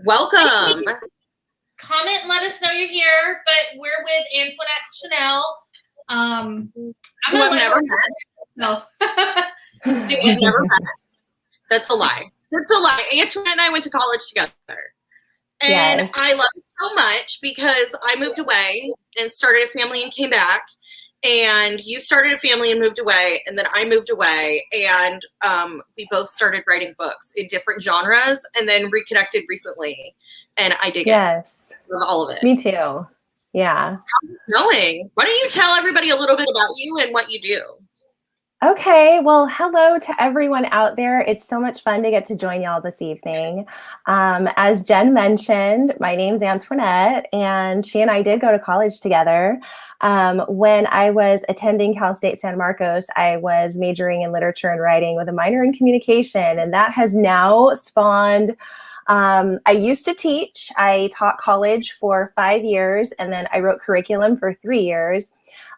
Welcome. Comment and let us know you're here. But we're with Antoinette Chanel. I'm gonna never met. We've never met. That's a lie. That's a lie. Antoinette and I went to college together. And yes. I love it so much because I moved away and started a family and came back. And you started a family and moved away. And then I moved away. And we both started writing books in different genres and then reconnected recently. And I dig it. Love all of it. Me too. Yeah. How's it going? Why don't you tell everybody a little bit about you and what you do? Okay, well, hello to everyone out there. It's so much fun to get to join y'all this evening. As Jen mentioned, my name's Antoinette, and she and I did go to college together. When I was attending Cal State San Marcos, I was majoring in literature and writing with a minor in communication, and that has now spawned. I used to teach. I taught college for 5 years, and then I wrote curriculum for 3 years.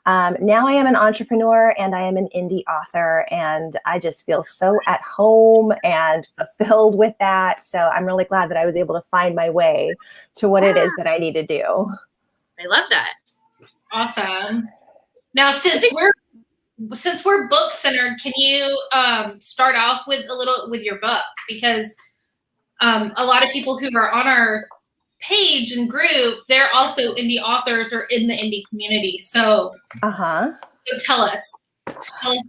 Now I am an entrepreneur and I am an indie author, and I just feel so at home and fulfilled with that. So I'm really glad that I was able to find my way to what it is that I need to do. I love that. Awesome. Now, since we're book centered, can you start off with your book? Because a lot of people who are on our page and group, they're also indie authors or in the indie community. So, so tell us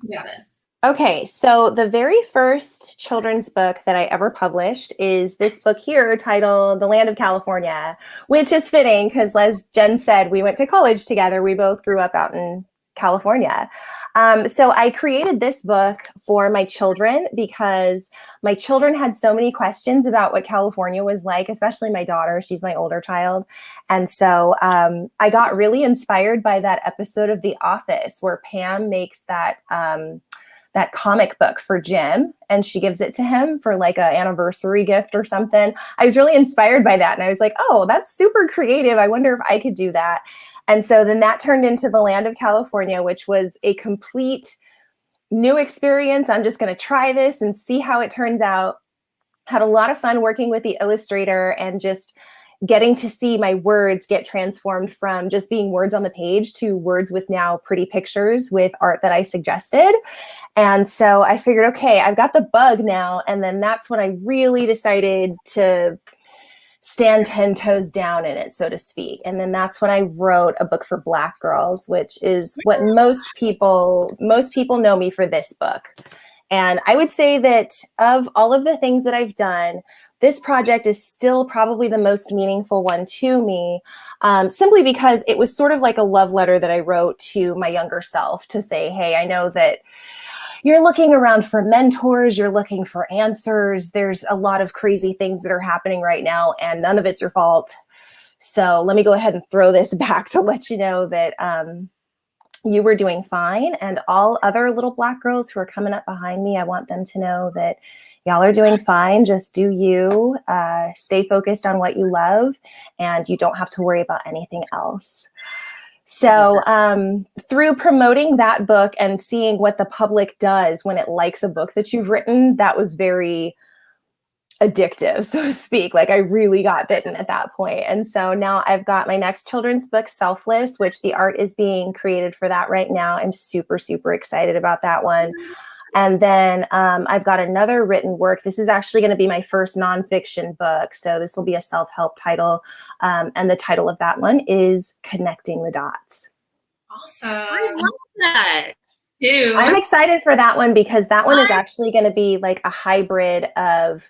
about it. Okay, so the very first children's book that I ever published is this book here titled The Land of California, which is fitting because, as Jen said, we went to college together. We both grew up out in California. So I created this book for my children because my children had so many questions about what California was like, especially my daughter. She's my older child. And so I got really inspired by that episode of The Office where Pam makes that comic book for Jim, and she gives it to him for like an anniversary gift or something. I was really inspired by that. And I was like, oh, that's super creative. I wonder if I could do that. And so then that turned into The Land of California, which was a complete new experience. I'm just going to try this and see how it turns out. Had a lot of fun working with the illustrator and just getting to see my words get transformed from just being words on the page to words with now pretty pictures with art that I suggested. And so I figured, okay, I've got the bug now. And then that's when I really decided to stand 10 toes down in it, so to speak. And then that's when I wrote a book for Black girls, which is what most people know me for this book. And I would say that of all of the things that I've done, this project is still probably the most meaningful one to me, simply because it was sort of like a love letter that I wrote to my younger self to say, hey, I know that you're looking around for mentors, you're looking for answers. There's a lot of crazy things that are happening right now, and none of it's your fault. So let me go ahead and throw this back to let you know that you were doing fine. And all other little Black girls who are coming up behind me, I want them to know that y'all are doing fine. Just do you. Stay focused on what you love, and you don't have to worry about anything else. So through promoting that book and seeing what the public does when it likes a book that you've written, that was very addictive, so to speak. Like, I really got bitten at that point. And so now I've got my next children's book, Selfless, which the art is being created for that right now. I'm super, super excited about that one. And then I've got another written work. This is actually going to be my first nonfiction book. So this will be a self-help title. And the title of that one is Connecting the Dots. Awesome. I love that. Too. I'm excited for that one because that one is actually going to be like a hybrid of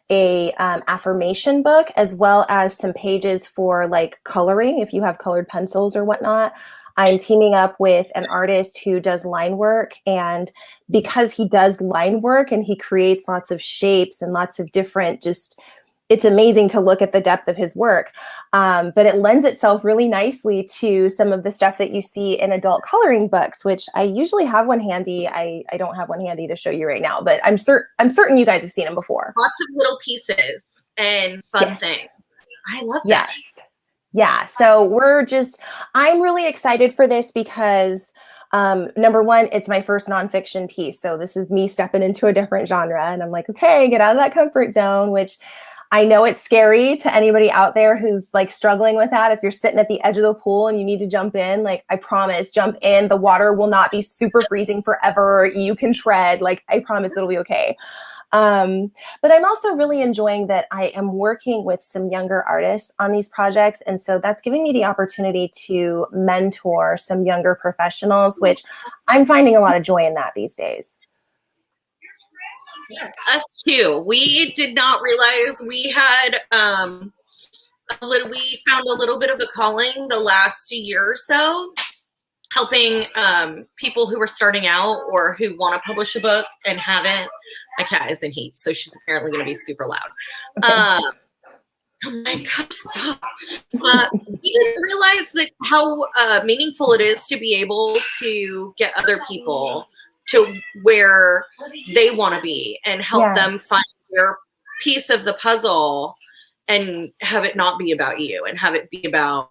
a affirmation book as well as some pages for like coloring if you have colored pencils or whatnot. I'm teaming up with an artist who does line work, and because he does line work and he creates lots of shapes and lots of different, just, it's amazing to look at the depth of his work. But it lends itself really nicely to some of the stuff that you see in adult coloring books, which I usually have one handy. I don't have one handy to show you right now, but I'm certain you guys have seen them before. Lots of little pieces and fun things. I love that. Yes. Yeah. So I'm really excited for this because number one, it's my first nonfiction piece. So this is me stepping into a different genre. And I'm like, okay, get out of that comfort zone, which I know it's scary to anybody out there who's like struggling with that. If you're sitting at the edge of the pool and you need to jump in, like, I promise, jump in. The water will not be super freezing forever. You can tread. Like, I promise it'll be okay. But I'm also really enjoying that I am working with some younger artists on these projects. And so that's giving me the opportunity to mentor some younger professionals, which I'm finding a lot of joy in that these days. Us too. We did not realize we had we found a little bit of a calling the last year or so, helping people who are starting out or who want to publish a book and haven't. My cat is in heat, so she's apparently going to be super loud. Oh my God, stop. We didn't realize that how meaningful it is to be able to get other people to where they want to be and help them find their piece of the puzzle and have it not be about you and have it be about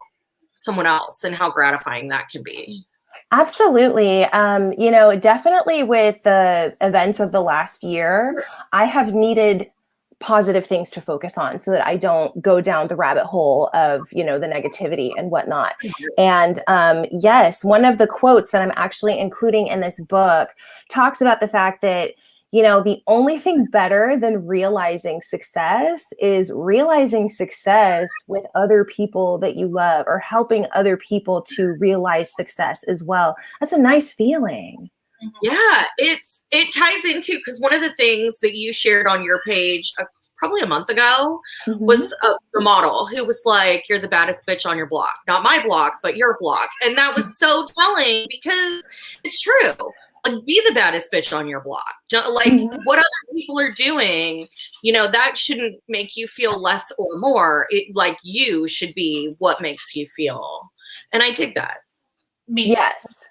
someone else, and how gratifying that can be. Absolutely. Definitely with the events of the last year, I have needed positive things to focus on so that I don't go down the rabbit hole of, the negativity and whatnot. And yes, one of the quotes that I'm actually including in this book talks about the fact that, the only thing better than realizing success is realizing success with other people that you love, or helping other people to realize success as well. That's a nice feeling. Yeah, it ties into, because one of the things that you shared on your page probably a month ago was the model who was like, you're the baddest bitch on your block. Not my block, but your block. And that was so telling, because it's true. Like, be the baddest bitch on your block. Like, what other people are doing, that shouldn't make you feel less or more. Like, you should be what makes you feel. And I dig that. Yes,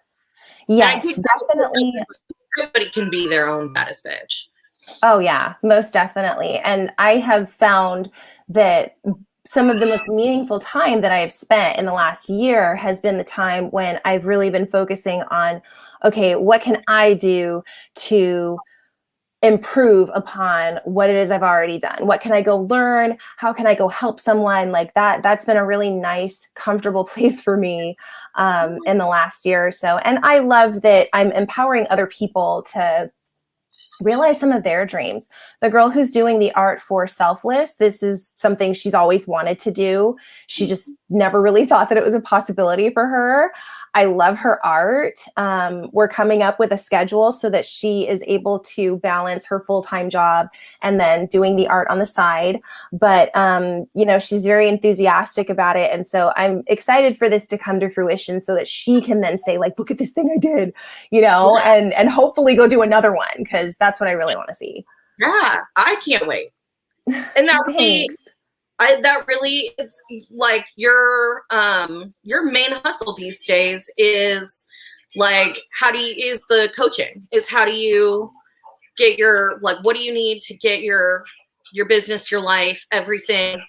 definitely. Everybody can be their own baddest bitch. Oh yeah, most definitely. And I have found that some of the most meaningful time that I have spent in the last year has been the time when I've really been focusing on, okay, what can I do to improve upon what it is I've already done? What can I go learn? How can I go help someone? Like that's been a really nice, comfortable place for me in the last year or so. And I love that I'm empowering other people to realize some of their dreams. The girl who's doing the art for Selfless, this is something she's always wanted to do. She just never really thought that it was a possibility for her. I love her art. We're coming up with a schedule so that she is able to balance her full-time job and then doing the art on the side. But, you know, she's very enthusiastic about it. And so I'm excited for this to come to fruition so that she can then say, like, look at this thing I did, you know, and hopefully go do another one, because that's what I really want to see. Yeah, I can't wait. And that really, that really is like your main hustle these days is like, is the coaching, is how do you get your, like, what do you need to get your business, your life, everything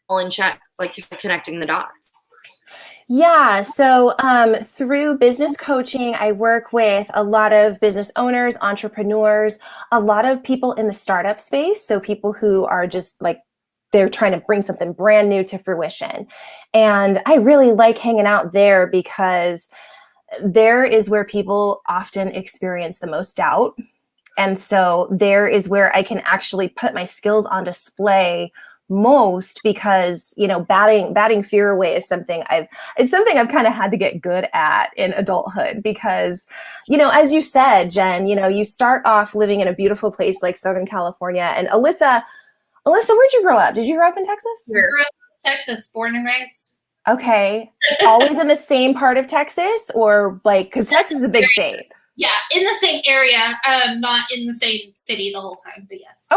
all in check, like you said, connecting the dots. Yeah. So through business coaching, I work with a lot of business owners, entrepreneurs, a lot of people in the startup space. So people who are just like, they're trying to bring something brand new to fruition. And I really like hanging out there because there is where people often experience the most doubt. And so there is where I can actually put my skills on display most, because, you know, batting fear away is something I've kind of had to get good at in adulthood, because, you know, as you said, Jen, you know, you start off living in a beautiful place like Southern California. And Alyssa, where'd you grow up? Did you grow up in Texas? I grew up in Texas, born and raised. Okay. Always in the same part of Texas, or like, because Texas is a big state. Yeah, in the same area, not in the same city the whole time, but yes.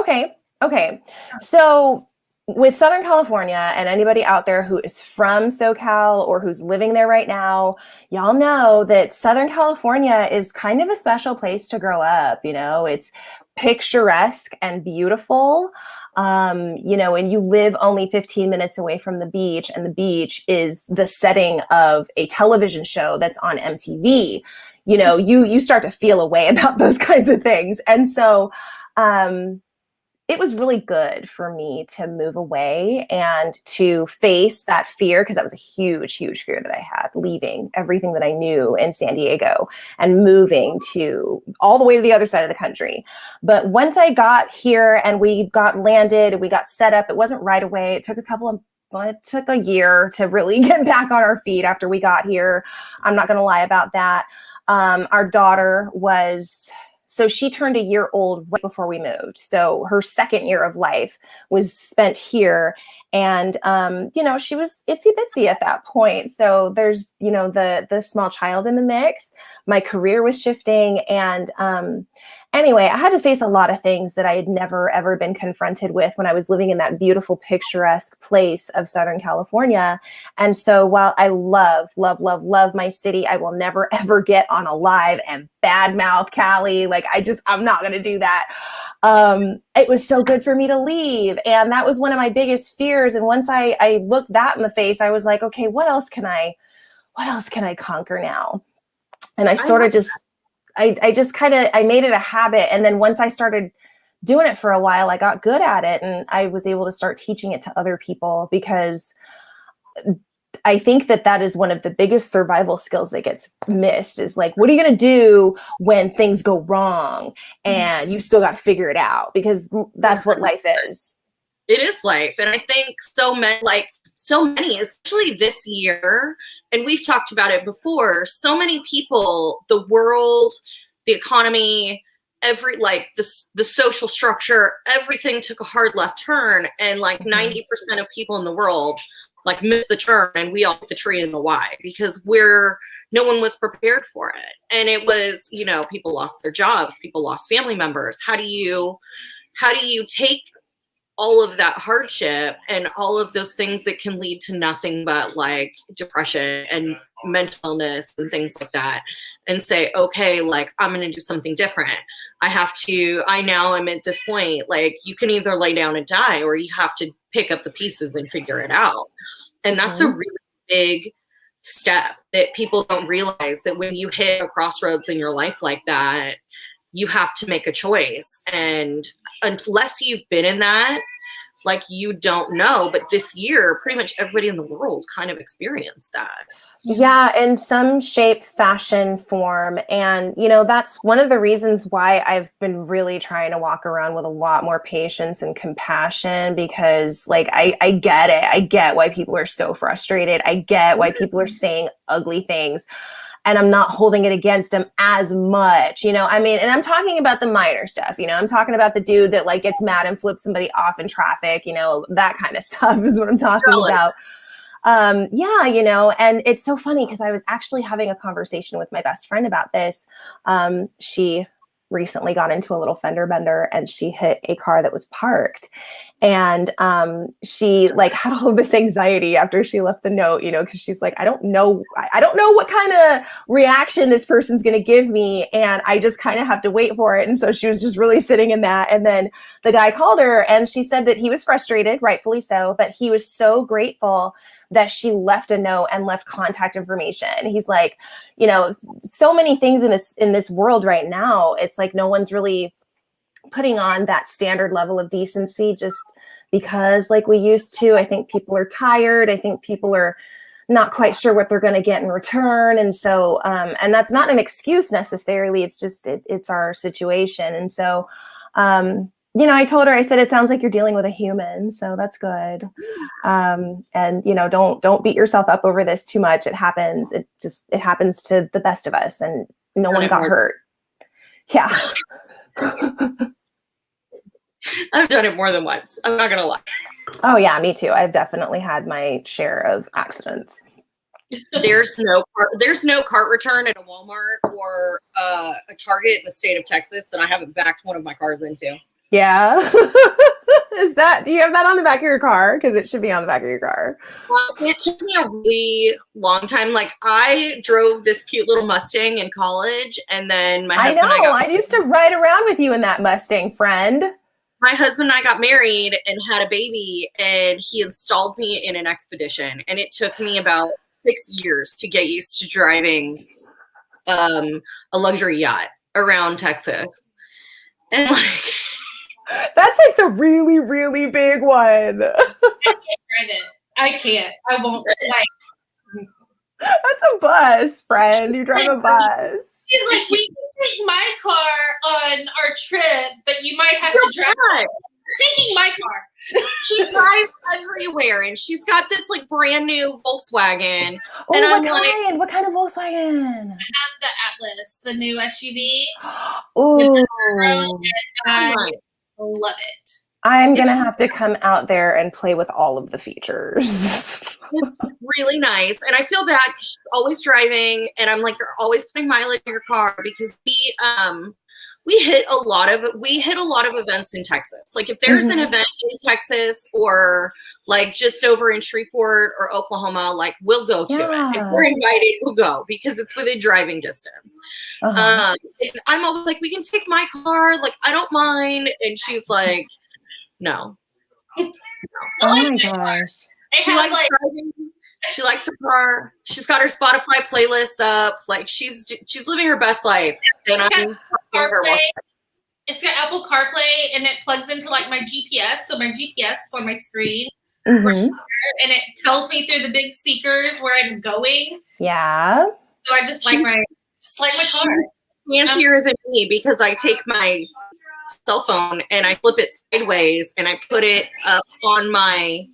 Okay. So with Southern California, and anybody out there who is from SoCal or who's living there right now, y'all know that Southern California is kind of a special place to grow up. You know, it's picturesque and beautiful. You know, and you live only 15 minutes away from the beach, and the beach is the setting of a television show that's on MTV. You know, you start to feel a way about those kinds of things. And so, it was really good for me to move away and to face that fear, because that was a huge, huge fear that I had, leaving everything that I knew in San Diego and moving to all the way to the other side of the country. But once I got here and we got landed, we got set up, it wasn't right away. It took it took a year to really get back on our feet after we got here. I'm not going to lie about that. Our daughter so she turned a year old right before we moved. So her second year of life was spent here. And, you know, she was itsy bitsy at that point. So there's, you know, the small child in the mix. My career was shifting. And anyway, I had to face a lot of things that I had never, ever been confronted with when I was living in that beautiful, picturesque place of Southern California. And so while I love my city, I will never, ever get on a live and badmouth Cali. Like, I'm not going to do that. It was so good for me to leave. And that was one of my biggest fears. And once I looked that in the face, I was like, okay, what else can I conquer now? And I sort of just, I just kind of, I made it a habit. And then once I started doing it for a while, I got good at it, and I was able to start teaching it to other people, because I think that is one of the biggest survival skills that gets missed, is like, what are you going to do when things go wrong and you still got to figure it out? Because that's what life is. It is life. And I think so many, especially this year, and we've talked about it before, so many people, the world, the economy, the social structure, everything took a hard left turn, and like 90% of people in the world like missed the turn, and we all hit the tree in the Y, because no one was prepared for it. And it was, you know, people lost their jobs, people lost family members. How do you take all of that hardship and all of those things that can lead to nothing but like depression and mental illness and things like that, and say, okay, like, I'm going to do something different. I now am at this point, like, you can either lay down and die, or you have to pick up the pieces and figure it out. And that's a really big step that people don't realize, that when you hit a crossroads in your life like that, you have to make a choice. And unless you've been in that, like you don't know. But this year, pretty much everybody in the world kind of experienced that. Yeah, in some shape, fashion, form. And, you know, that's one of the reasons why I've been really trying to walk around with a lot more patience and compassion, because like, I get it. I get why people are so frustrated. I get why people are saying ugly things, and I'm not holding it against them as much, you know, I mean, and I'm talking about the minor stuff, you know, I'm talking about the dude that like gets mad and flips somebody off in traffic, you know, that kind of stuff is what I'm talking about. Yeah, you know, and it's so funny because I was actually having a conversation with my best friend about this. She recently got into a little fender bender and she hit a car that was parked. And she like had all of this anxiety after she left the note, you know, because she's like, I don't know what kind of reaction this person's going to give me. And I just kind of have to wait for it. And so she was just really sitting in that. And then the guy called her and she said that he was frustrated, rightfully so, but he was so grateful that she left a note and left contact information. He's like, you know, so many things in this world right now, it's like no one's really putting on that standard level of decency just because like we used to. I think people are tired. I think people are not quite sure what they're going to get in return. And so, and that's not an excuse necessarily. It's just, it's our situation. And so, you know, I told her, I said, it sounds like you're dealing with a human. So that's good. And, you know, don't beat yourself up over this too much. It happens. It happens to the best of us, and no one got hurt. Yeah. I've done it more than once. I'm not going to lie. Oh yeah, me too. I've definitely had my share of accidents. There's no cart return at a Walmart or a Target in the state of Texas that I haven't backed one of my cars into. Yeah. Do you have that on the back of your car? Because it should be on the back of your car. It took me a really long time. Like I drove this cute little Mustang in college, and then my husband I used to ride around with you in that Mustang, friend. My husband and I got married and had a baby, and he installed me in an Expedition, and it took me about 6 years to get used to driving a luxury yacht around Texas. And like that's like the really, really big one. I can't. I won't. That's a bus, friend. You drive a bus. She's like, we can take my car on our trip, but you might have to drive. You're taking my car. She drives everywhere, and she's got this like brand new Volkswagen. Oh, and what kind? What kind of Volkswagen? I have the Atlas, the new SUV. Oh, I love it. I'm going to have to come out there and play with all of the features. It's really nice. And I feel bad because she's always driving, and I'm like, you're always putting mileage in your car, because we hit a lot of events in Texas. Like if there's an event in Texas or like just over in Shreveport or Oklahoma, like we'll go to it. If we're invited, we'll go because it's within driving distance. And I'm always like, we can take my car. Like, I don't mind. And she's like, no. Oh my gosh. She likes her car. She's got her Spotify playlist up. Like she's living her best life. And it's got Apple CarPlay, and it plugs into like my GPS. So my GPS is on my screen, and it tells me through the big speakers where I'm going. Yeah. So I just like my car. Fancier than me, because I take my cell phone and I flip it sideways and I put it up on my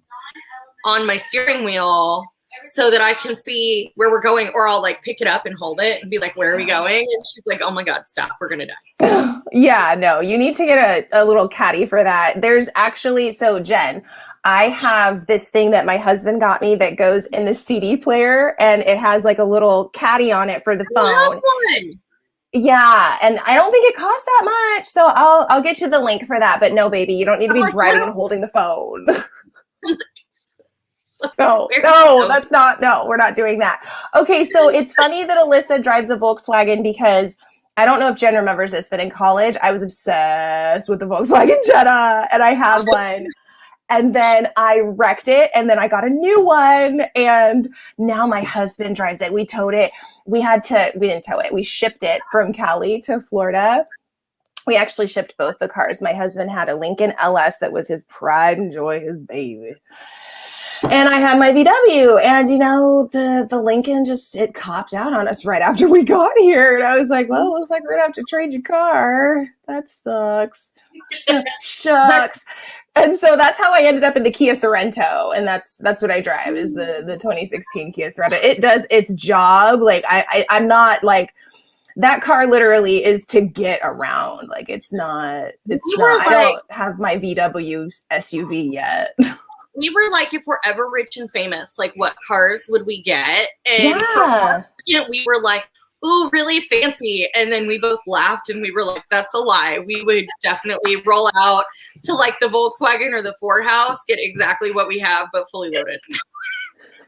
steering wheel so that I can see where we're going, or I'll like pick it up and hold it and be like, where are we going? And she's like, oh my God, stop. We're going to die. Yeah, no, you need to get a little caddy for that. There's actually, so Jen, I have this thing that my husband got me that goes in the CD player, and it has like a little caddy on it for the phone. I love one. Yeah, and I don't think it costs that much, so I'll get you the link for that. But no, baby, you don't need to be driving and holding the phone. No, we're not doing that. Okay, so it's funny that Alyssa drives a Volkswagen, because I don't know if Jen remembers this, but in college, I was obsessed with the Volkswagen Jetta, and I had one. And then I wrecked it, and then I got a new one, and now my husband drives it. We towed it. We didn't tow it. We shipped it from Cali to Florida. We actually shipped both the cars. My husband had a Lincoln LS that was his pride and joy, his baby. And I had my VW, and the Lincoln it copped out on us right after we got here. And I was like, well, looks like we're gonna have to trade your car. That sucks. Shucks. And so that's how I ended up in the Kia Sorento, and that's what I drive is the 2016 Kia Sorento. It does its job. Like I'm not like that car literally is to get around. Like it's not. I don't have my VW SUV yet. We were like, if we're ever rich and famous, like what cars would we get? And we were like, ooh, really fancy. And then we both laughed and we were like, that's a lie. We would definitely roll out to like the Volkswagen or the Ford house, get exactly what we have, but fully loaded.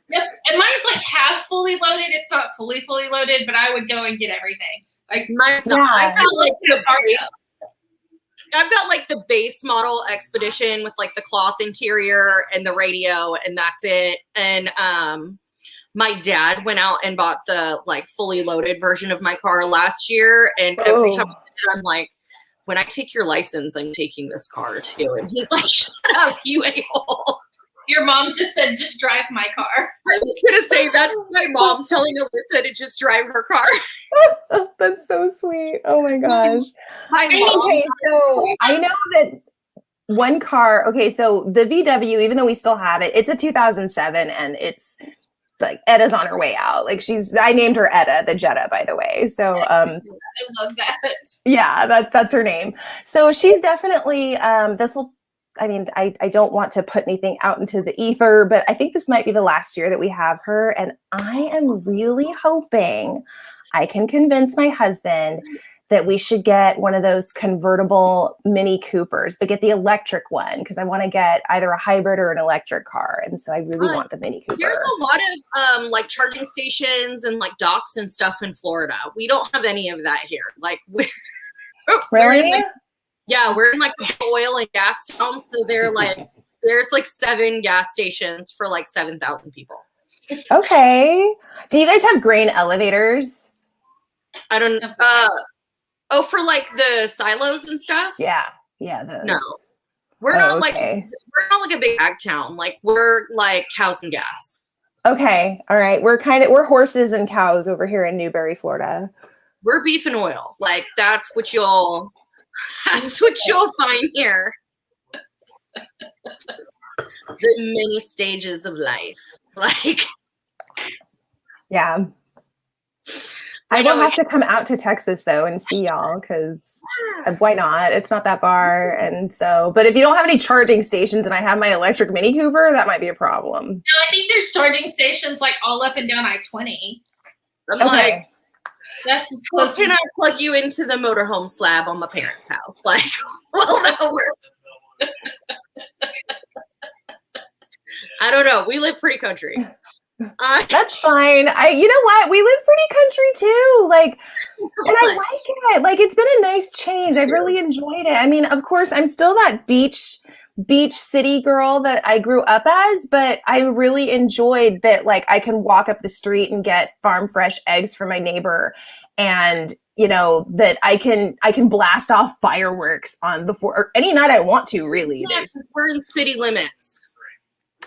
Yep. And mine's like half fully loaded. It's not fully loaded, but I would go and get everything. Like mine's not. I've got like the base model Expedition with like the cloth interior and the radio, and that's it. And my dad went out and bought the like fully loaded version of my car last year. And every time I'm like, when I take your license, I'm taking this car too. And he's like, shut up, you a-hole. Your mom just said, just drive my car. I was going to say, that's my mom telling Alyssa to just drive her car. That's so sweet. Oh my gosh. Okay, so I know that one car, so the VW, even though we still have it, it's a 2007 and it's like Edda's on her way out. Like I named her Edda, the Jetta, by the way. So I love that. Yeah, that's her name. So she's definitely, I don't want to put anything out into the ether, but I think this might be the last year that we have her. And I am really hoping I can convince my husband that we should get one of those convertible Mini Coopers, but get the electric one because I want to get either a hybrid or an electric car. And so I really want the Mini Cooper. There's a lot of like charging stations and like docks and stuff in Florida. We don't have any of that here. Like we're in like the oil and gas town. So there's like 7 gas stations for like 7,000 people. Okay. Do you guys have grain elevators? I don't know. For like the silos and stuff? Yeah. Yeah. Those. No. We're not like a big ag town. Like we're like cows and gas. Okay. All right. We're horses and cows over here in Newberry, Florida. We're beef and oil. Like that's what you'll find here. The many stages of life. Like yeah. I will have to come out to Texas though and see y'all because why not? It's not that far. And so, but if you don't have any charging stations and I have my electric Mini Cooper, that might be a problem. No, I think there's charging stations like all up and down I-20. I'm like, that's as close. Can I plug you into the motorhome slab on my parents' house? Like, well, no, I don't know. We live pretty country. That's fine. You know what? We live pretty country too. Like, and I like it. Like, it's been a nice change. I've really enjoyed it. I mean, of course, I'm still that beach city girl that I grew up as, but I really enjoyed that. Like, I can walk up the street and get farm fresh eggs from my neighbor, and that I can blast off fireworks on the or any night I want to. Really, we're in city limits.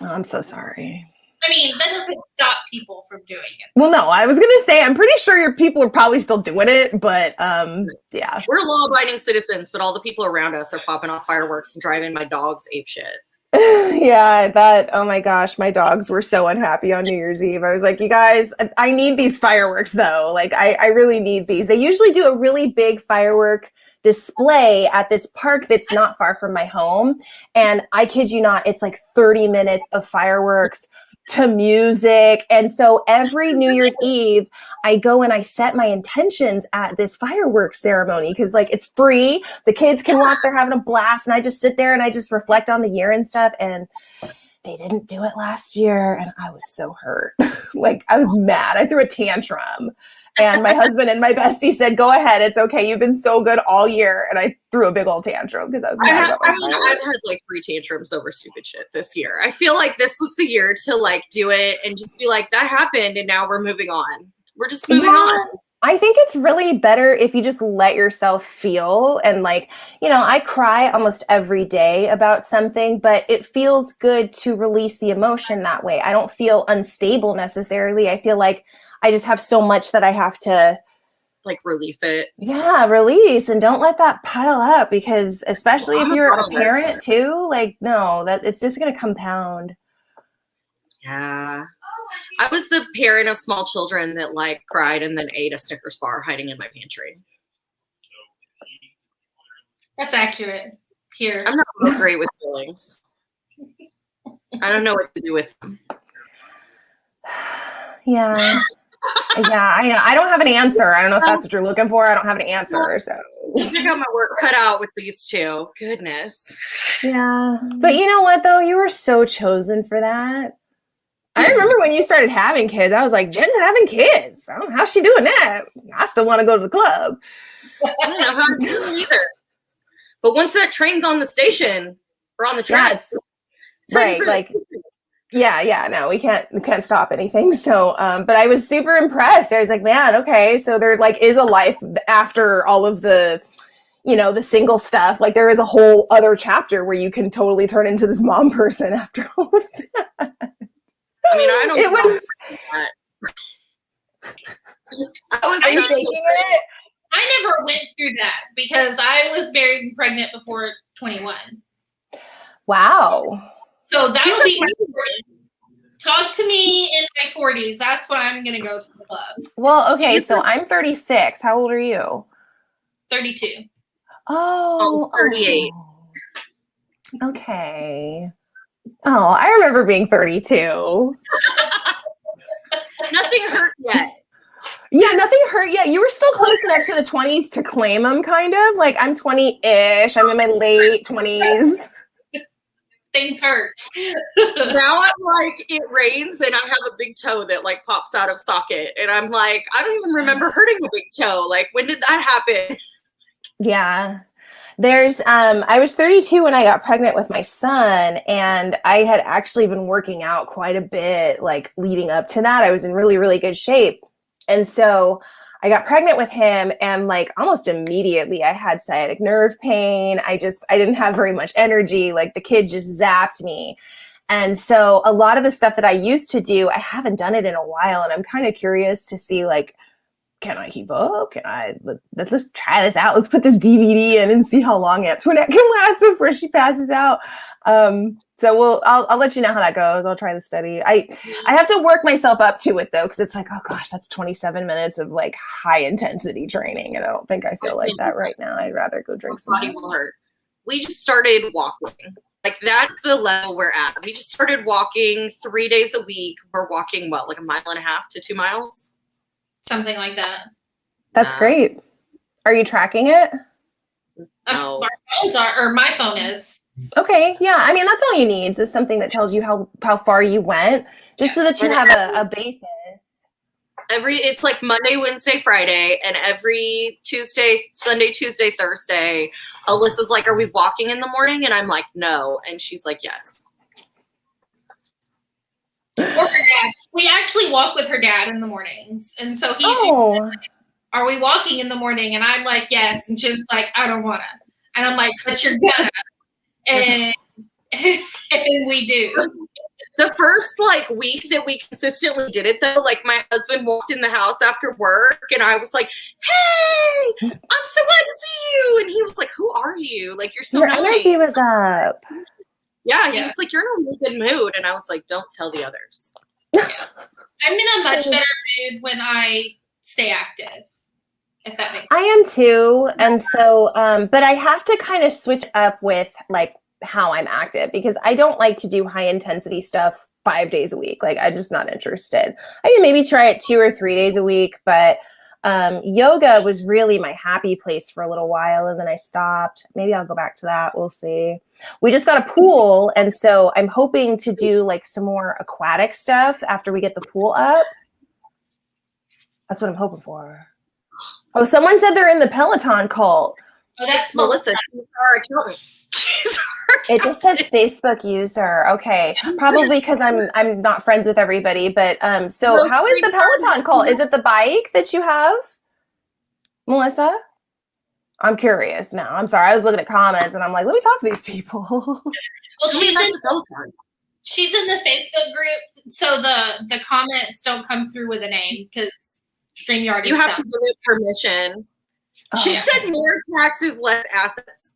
Oh, I'm so sorry. I mean, that doesn't stop people from doing it. Well, no, I was going to say, I'm pretty sure your people are probably still doing it, but yeah. We're law-abiding citizens, but all the people around us are popping off fireworks and driving my dogs apeshit. Yeah, oh my gosh, my dogs were so unhappy on New Year's Eve. I was like, you guys, I need these fireworks though. Like, I really need these. They usually do a really big firework display at this park that's not far from my home. And I kid you not, it's like 30 minutes of fireworks to music. And so every New Year's Eve, I go and I set my intentions at this fireworks ceremony because like it's free. The kids can watch, they're having a blast. And I just sit there and I just reflect on the year and stuff. And they didn't do it last year. And I was so hurt. Like I was mad. I threw a tantrum. And my husband and my bestie said, go ahead. It's okay. You've been so good all year. And I threw a big old tantrum because I was mad about I've had like 3 tantrums over stupid shit this year. I feel like this was the year to like do it and just be like, that happened. And now we're moving on. We're just moving on. I think it's really better if you just let yourself feel and like, I cry almost every day about something, but it feels good to release the emotion that way. I don't feel unstable necessarily. I feel like I just have so much that I have to like release it. Yeah, release and don't let that pile up because especially if you're a parent too, like no, that it's just going to compound. Yeah. I was the parent of small children that like cried and then ate a Snickers bar hiding in my pantry. That's accurate. Here. I'm not great with feelings. I don't know what to do with them. Yeah. Yeah, I know. I don't have an answer. I don't know if that's what you're looking for. I don't have an answer. So I got my work cut out with these two. Goodness. Yeah. But you know what though? You were so chosen for that. I remember when you started having kids, I was like, Jen's having kids. I don't know how she doing that. I still want to go to the club. I don't know how to do it either. But once that train's on the station or on the track, right? Like, yeah, no, we can't stop anything. So, but I was super impressed. I was like, man, okay, so there like is a life after all of the, the single stuff. Like there is a whole other chapter where you can totally turn into this mom person after all of that. I mean, I don't. It was. I was thinking it. I never went through that because I was married and pregnant before 21. Wow. So that'll be my 40s. Talk to me in my 40s. That's when I'm going to go to the club. Well, okay, so I'm 36. How old are you? 32. Oh, 38. Okay. Oh, I remember being 32. Nothing hurt yet. Yeah, nothing hurt yet. You were still close enough to the 20s to claim them, kind of. Like, I'm 20-ish. I'm in my late 20s. Things hurt. Now I'm like, it rains and I have a big toe that like pops out of socket. And I'm like, I don't even remember hurting a big toe. Like, when did that happen? Yeah. I was 32 when I got pregnant with my son, and I had actually been working out quite a bit, like leading up to that. I was in really, really good shape. And so I got pregnant with him, and like almost immediately I had sciatic nerve pain. I didn't have very much energy. Like the kid just zapped me. And so a lot of the stuff that I used to do, I haven't done it in a while. And I'm kind of curious to see like, can I keep up? Let's try this out. Let's put this DVD in and see how long Antoinette can last before she passes out. So I'll let you know how that goes. I'll try the study. I have to work myself up to it though, because it's like, oh gosh, that's 27 minutes of like high intensity training, and I don't think I feel like that right now. I'd rather go drink some. Body will hurt. We just started walking. Like that's the level we're at. We just started walking 3 days a week. We're walking like 1.5 miles to 2 miles. Something like that. That's great. Are you tracking it? No. Our phones are, or my phone is. Okay. Yeah. I mean, that's all you need. Just something that tells you how far you went, just so that you have a basis. It's like Monday, Wednesday, Friday, and every Sunday, Tuesday, Thursday, Alyssa's like, are we walking in the morning? And I'm like, no. And she's like, yes. Or her dad. We actually walk with her dad in the mornings. And so he's like, are we walking in the morning? And I'm like, yes. And Jen's like, I don't want to. And I'm like, but you're gonna. And we do. The first like week that we consistently did it though, like my husband walked in the house after work and I was like, hey, I'm so glad to see you. And he was like, who are you? Like, you're so Your nice. energy was up. Yeah, he was like, you're in a really good mood. And I was like, don't tell the others. Yeah. I'm in a much better mood when I stay active, if that makes sense. I am too. And so, but I have to kind of switch up with like how I'm active, because I don't like to do high intensity stuff 5 days a week. Like I'm just not interested. I can maybe try it 2 or 3 days a week, but yoga was really my happy place for a little while, and then I stopped. Maybe I'll go back to that. We'll see. We just got a pool, and so I'm hoping to do like some more aquatic stuff after we get the pool up. That's what I'm hoping for. Oh, someone said they're in the Peloton cult. Oh, that's Melissa. She's our accountant. It just says Facebook user. Okay, probably because I'm not friends with everybody. But so how is the Peloton called? Is it the bike that you have? Melissa? I'm curious now. I'm sorry. I was looking at comments and I'm like, let me talk to these people. Well, she's in the Facebook group, so the comments don't come through with a name because StreamYard is You have done. to give it permission. She said more taxes, less assets.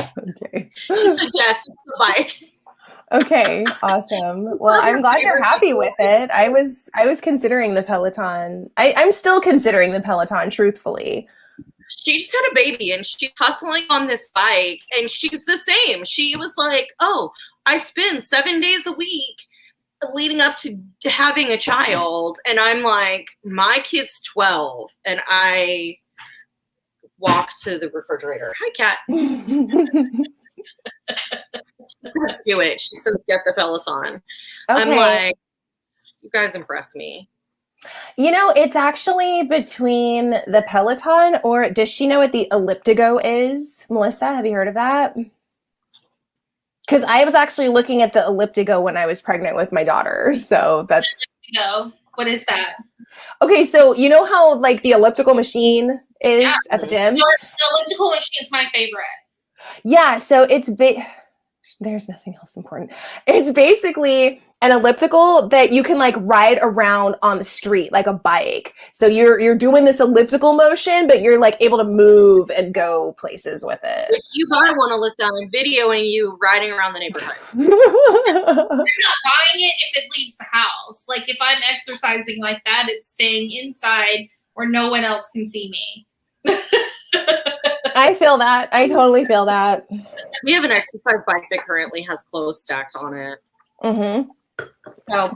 Okay. She said yes, it's the bike. Okay, awesome. Well, I'm glad you're happy with it. I was considering the Peloton. I'm still considering the Peloton, truthfully. She just had a baby and she's hustling on this bike and she's the same. She was like, oh, I spend 7 days a week leading up to having a child. And I'm like, my kid's 12 and I walk to the refrigerator. Hi, Kat. Let's do it. She says, get the Peloton. Okay. I'm like, you guys impress me. You know, it's actually between the Peloton, or does she know what the elliptigo is? Melissa, have you heard of that? Because I was actually looking at the elliptigo when I was pregnant with my daughter. So that's... Elliptigo. What is that? Okay, so you know how like the elliptical machine is at the gym? The elliptical machine is my favorite. Yeah, so it's there's nothing else important. It's basically an elliptical that you can like ride around on the street like a bike. So you're doing this elliptical motion, but you're like able to move and go places with it. If you buy one, Alyssa, I'm videoing you riding around the neighborhood. You're not buying it if it leaves the house. Like if I'm exercising like that, it's staying inside where no one else can see me. I feel that. I totally feel that. We have an exercise bike that currently has clothes stacked on it. Mm-hmm. So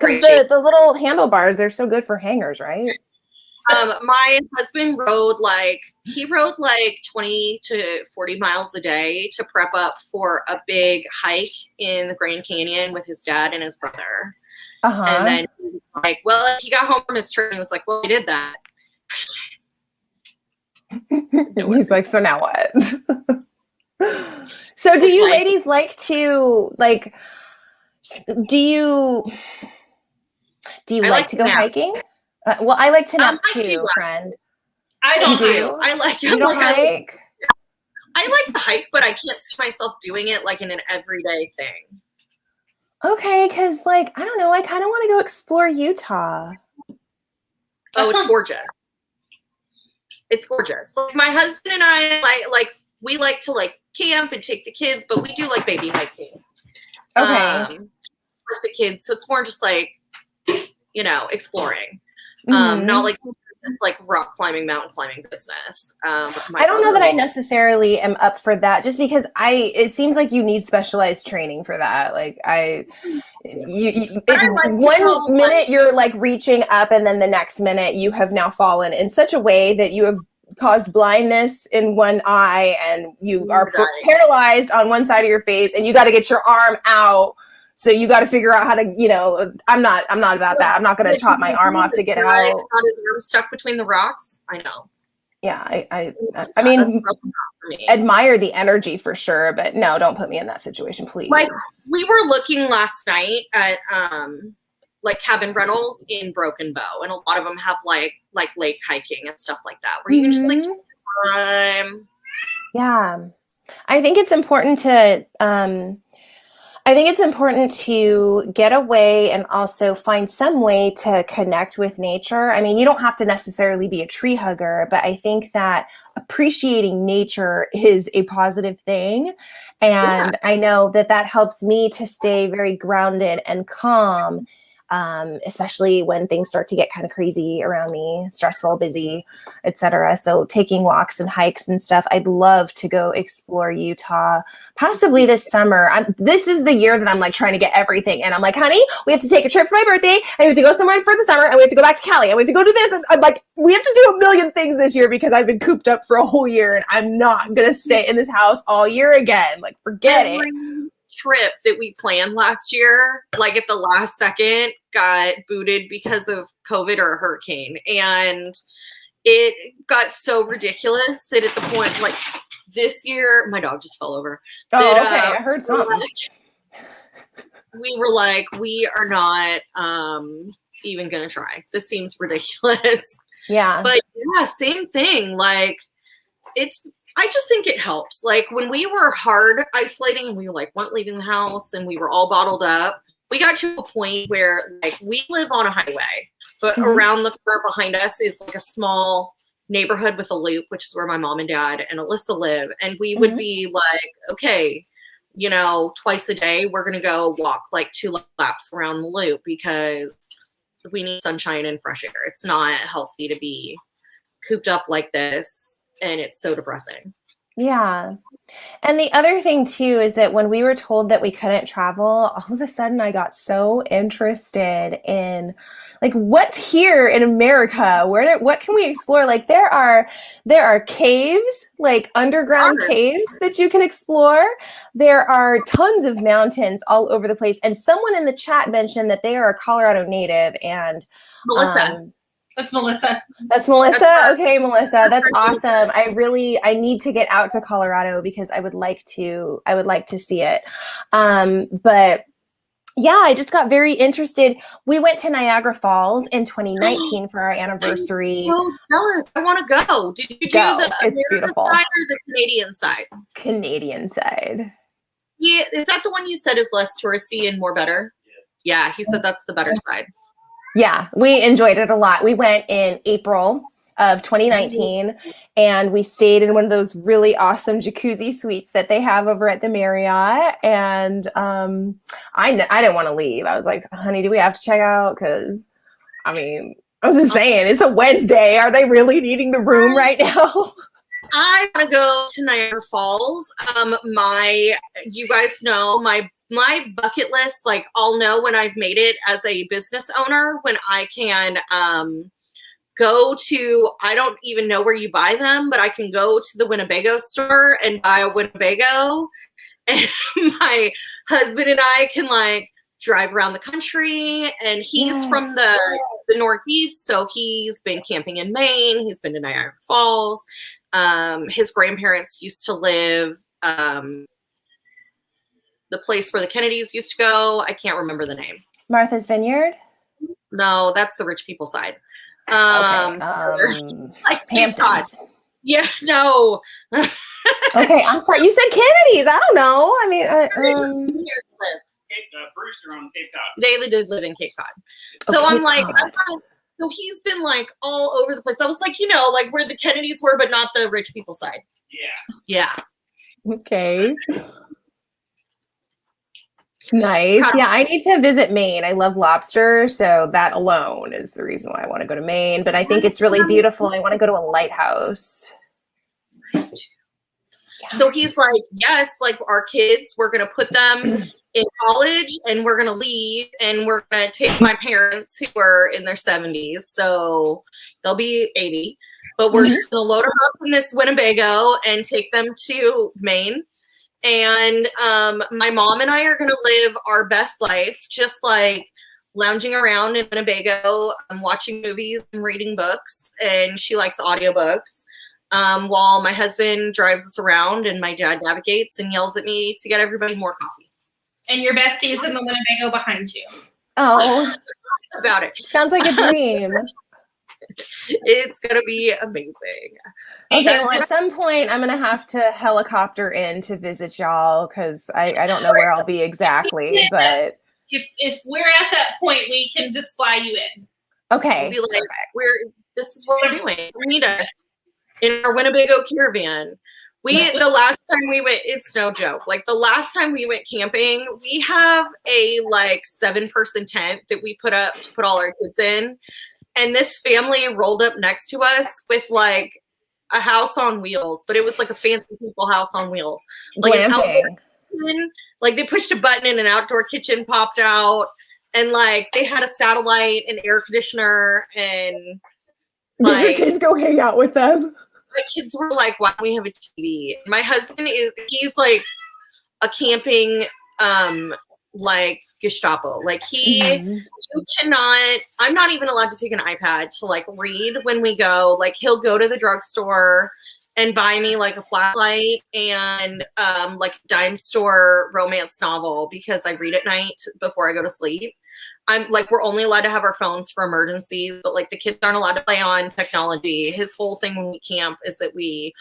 the little handlebars, they're so good for hangers, right? My husband rode like 20 to 40 miles a day to prep up for a big hike in the Grand Canyon with his dad and his brother. Uh-huh. And then he got home from his trip and he was like, well, we did that. He's like, so now what? So do you ladies like to like, do you like to go hiking? Well, I like to nap too, friend. I don't do. I like you don't hike? I like the hike, but I can't see myself doing it like in an everyday thing. Okay, because like, I don't know, I kind of want to go explore Utah. It's gorgeous. It's gorgeous. Like my husband and I we like to like camp and take the kids, but we do like baby hiking. Okay. With the kids. So it's more just like, exploring. Not like this like rock climbing, mountain climbing business. I don't know that I necessarily am up for that just because it seems like you need specialized training for that. Like one minute you're like reaching up and then the next minute you have now fallen in such a way that you have caused blindness in one eye and you are paralyzed on one side of your face and you got to get your arm out. So you got to figure out how to, I'm not about that. I'm not going to chop my arm off to get out. Got his arm stuck between the rocks. I know. Yeah. I mean, admire the energy for sure, but no, don't put me in that situation, please. Like we were looking last night at, like cabin rentals in Broken Bow, and a lot of them have like lake hiking and stuff like that, where you can just like take your time. Yeah, I think it's important to get away and also find some way to connect with nature. I mean, you don't have to necessarily be a tree hugger, but I think that appreciating nature is a positive thing. And I know that helps me to stay very grounded and calm. Especially when things start to get kind of crazy around me, stressful, busy, etc. So taking walks and hikes and stuff. I'd love to go explore Utah, possibly this summer. This is the year that I'm like trying to get everything. And I'm like, honey, we have to take a trip for my birthday. And we have to go somewhere for the summer. And we have to go back to Cali. And we have to go do this. And I'm like, we have to do a million things this year because I've been cooped up for a whole year. And I'm not going to stay in this house all year again. Like, forget it. Trip that we planned last year, like at the last second, got booted because of COVID or a hurricane, and it got so ridiculous that at the point, like this year, my dog just fell over. Oh, okay, I heard something. We were like, we are not even gonna try. This seems ridiculous. Yeah. But yeah, same thing. Like I just think it helps. Like when we were hard isolating and we like weren't leaving the house and we were all bottled up, we got to a point where like we live on a highway, but around the corner behind us is like a small neighborhood with a loop, which is where my mom and dad and Alyssa live. And we would be like, okay, you know, twice a day, we're going to go walk like 2 laps around the loop because we need sunshine and fresh air. It's not healthy to be cooped up like this. And it's so depressing. Yeah. And the other thing too is that when we were told that we couldn't travel, all of a sudden I got so interested in like what's here in America. What can we explore? Like there are caves, like underground caves that you can explore. There are tons of mountains all over the place. And someone in the chat mentioned that they are a Colorado native and Melissa. That's Melissa. That's Melissa. Okay, Melissa. That's awesome. I need to get out to Colorado because I would like to see it. But yeah, I just got very interested. We went to Niagara Falls in 2019 for our anniversary. I'm so jealous. I want to go. Did you do the American beautiful side or the Canadian side? Canadian side. Yeah, is that the one you said is less touristy and more better? Yeah, he said that's the better side. Yeah, we enjoyed it a lot. We went in April of 2019 and we stayed in one of those really awesome jacuzzi suites that they have over at the Marriott. And I didn't want to leave. I was like, honey, do we have to check out? Because, I mean, I was just saying, it's a Wednesday. Are they really needing the room right now? I want to go to Niagara Falls. You guys know my bucket list, like I'll know when I've made it as a business owner, when I can go to, I don't even know where you buy them, but I can go to the Winnebago store and buy a Winnebago. And my husband and I can like drive around the country, and he's from the Northeast. So he's been camping in Maine. He's been to Niagara Falls. His grandparents used to live, the place where the Kennedys used to go. I can't remember the name. Martha's Vineyard? No, that's the rich people side. Like Hamptons. Yeah, no. Okay, I'm sorry. You said Kennedys. I don't know. I mean, Brewster on Cape Cod. They did live in Cape Cod. So I'm like, so he's been like all over the place. I was like, you know, like where the Kennedys were, but not the rich people side. Yeah. Okay. Nice. Yeah, I need to visit Maine. I love lobster, so that alone is the reason why I want to go to Maine. But I think it's really beautiful. I want to go to a lighthouse. Yeah. So he's like, yes, like our kids, we're going to put them in college and we're going to leave and we're going to take my parents who are in their 70s. So they'll be 80, but we're just going to load them up in this Winnebago and take them to Maine. And my mom and I are going to live our best life, just like lounging around in Winnebago, watching movies and reading books. And she likes audiobooks. While my husband drives us around and my dad navigates and yells at me to get everybody more coffee. And your bestie's in the Winnebago behind you. Oh, about it. Sounds like a dream. It's going to be amazing. Okay, well, at some point, I'm going to have to helicopter in to visit y'all because I don't know where I'll be exactly. But if we're at that point, we can just fly you in. Okay. We'll be like, this is what we're doing. Meet us in our Winnebago caravan. The last time we went, it's no joke. Like the last time we went camping, we have a like 7-person tent that we put up to put all our kids in. And this family rolled up next to us with like a house on wheels, but it was like a fancy people house on wheels. Like an outdoor kitchen, like they pushed a button and an outdoor kitchen popped out, and like they had a satellite and air conditioner. And did your kids go hang out with them? My kids were like, why don't we have a TV? My husband he's like a camping like Gestapo. Like you cannot, I'm not even allowed to take an iPad to like read when we go. Like he'll go to the drugstore and buy me like a flashlight and like a dime store romance novel because I read at night before I go to sleep. I'm like, we're only allowed to have our phones for emergencies, but like the kids aren't allowed to play on technology. His whole thing when we camp is that we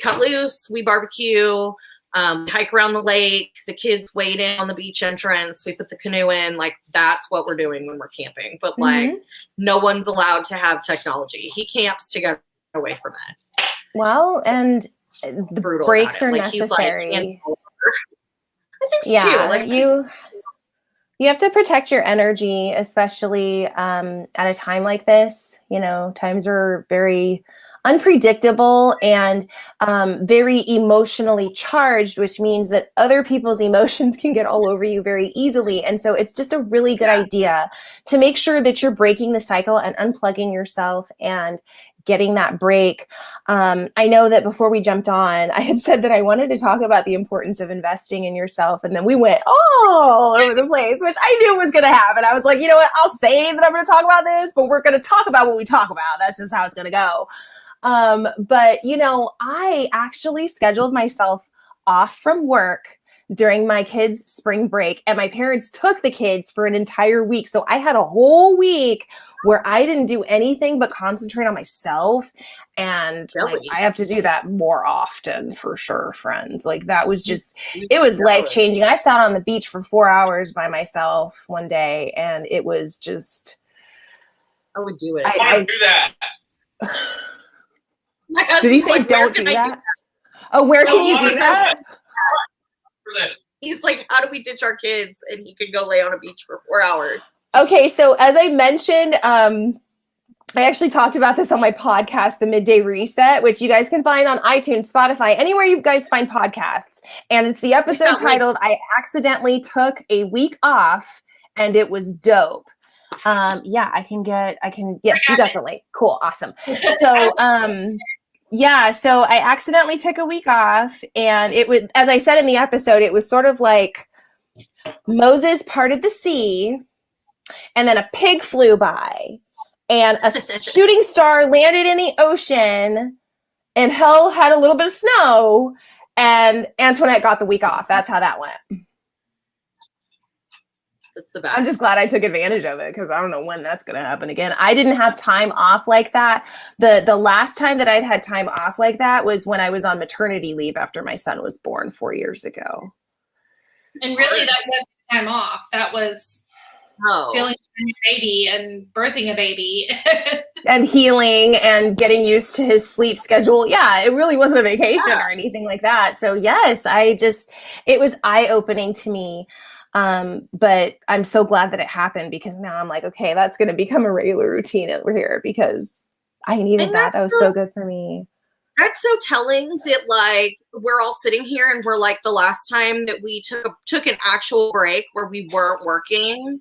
cut loose, we barbecue, hike around the lake, the kids wade in on the beach entrance, we put the canoe in. Like that's what we're doing when we're camping. But like no one's allowed to have technology. He camps to get away from it. Well, so, and the breaks are like, necessary. He's like, I think so yeah, too. Like you have to protect your energy, especially at a time like this. You know, times are very unpredictable and very emotionally charged, which means that other people's emotions can get all over you very easily. And so it's just a really good idea to make sure that you're breaking the cycle and unplugging yourself and getting that break. I know that before we jumped on, I had said that I wanted to talk about the importance of investing in yourself. And then we went all over the place, which I knew was going to happen. I was like, you know what? I'll say that I'm going to talk about this, but we're going to talk about what we talk about. That's just how it's going to go. But, you know, I actually scheduled myself off from work during my kids' spring break, and my parents took the kids for an entire week. So I had a whole week where I didn't do anything but concentrate on myself. And like, I have to do that more often for sure, friends. Like that was just, it was life-changing. I sat on the beach for 4 hours by myself one day, and it was just, I would do it. I do that. Did he say like, don't do that? Oh, where can you do that? He's like, how do we ditch our kids? And he could go lay on a beach for 4 hours. Okay, so as I mentioned, I actually talked about this on my podcast, The Midday Reset, which you guys can find on iTunes, Spotify, anywhere you guys find podcasts. And it's the episode titled, I Accidentally Took a Week Off, and it was dope. Yeah, yes, you got the link. Cool, awesome. So, yeah, so I accidentally took a week off, and it was, as I said in the episode, it was sort of like Moses parted the sea, and then a pig flew by, and a shooting star landed in the ocean, and hell had a little bit of snow, and Antoinette got the week off. That's how that went. That's the best. I'm just glad I took advantage of it, because I don't know when that's going to happen again. I didn't have time off like that. The last time that I'd had time off like that was when I was on maternity leave after my son was born 4 years ago. And really, that wasn't time off. That was feeling a baby and birthing a baby. And healing and getting used to his sleep schedule. Yeah, it really wasn't a vacation or anything like that. So yes, it was eye-opening to me. But I'm so glad that it happened, because now I'm like, okay, that's going to become a regular routine over here, because I needed that. That was so good for me. That's so telling that like we're all sitting here and we're like, the last time that we took an actual break where we weren't working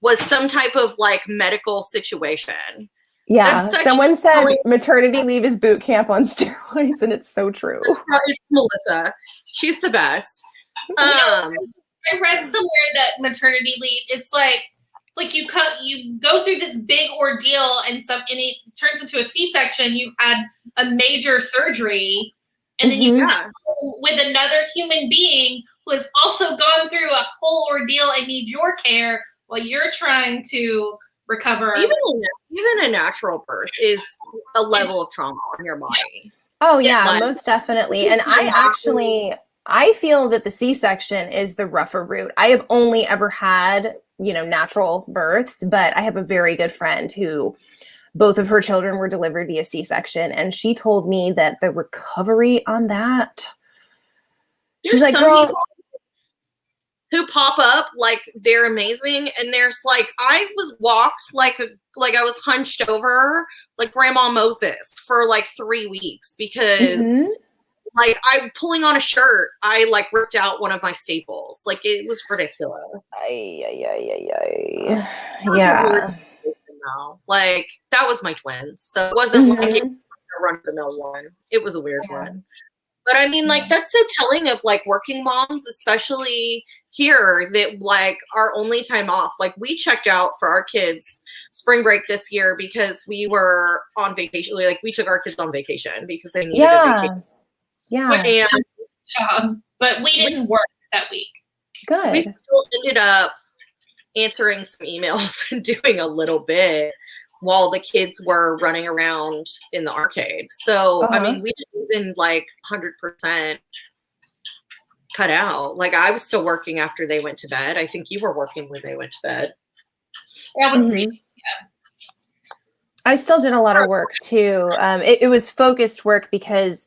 was some type of like medical situation. Yeah. Someone said maternity leave is boot camp on steroids, and it's so true. It's Melissa. She's the best. I read somewhere that maternity leave, it's like you go through this big ordeal, and it turns into a C-section. You've had a major surgery, and then you go with another human being who has also gone through a whole ordeal and needs your care while you're trying to recover. Even a natural birth is a level of trauma on your body. Oh yeah, most definitely. And I feel that the C-section is the rougher route. I have only ever had, natural births, but I have a very good friend who both of her children were delivered via C-section. And she told me that the recovery on that, she's like, girl, who pop up like they're amazing. And there's like, I was walked like I was hunched over like Grandma Moses for like 3 weeks, because like I'm pulling on a shirt, I like ripped out one of my staples. Like it was ridiculous. Yeah. Like that was my twins. So it wasn't like a run-of-the-mill one. It was a weird one. But I mean, like that's so telling of like working moms, especially here, that like our only time off, like we checked out for our kids spring break this year because we were on vacation. Like we took our kids on vacation because they needed a vacation. Yeah. But we didn't work that week. Good. We still ended up answering some emails and doing a little bit while the kids were running around in the arcade. So, I mean, we didn't even like 100% cut out. Like, I was still working after they went to bed. I think you were working when they went to bed. That was great. Yeah. I still did a lot of work too. It was focused work because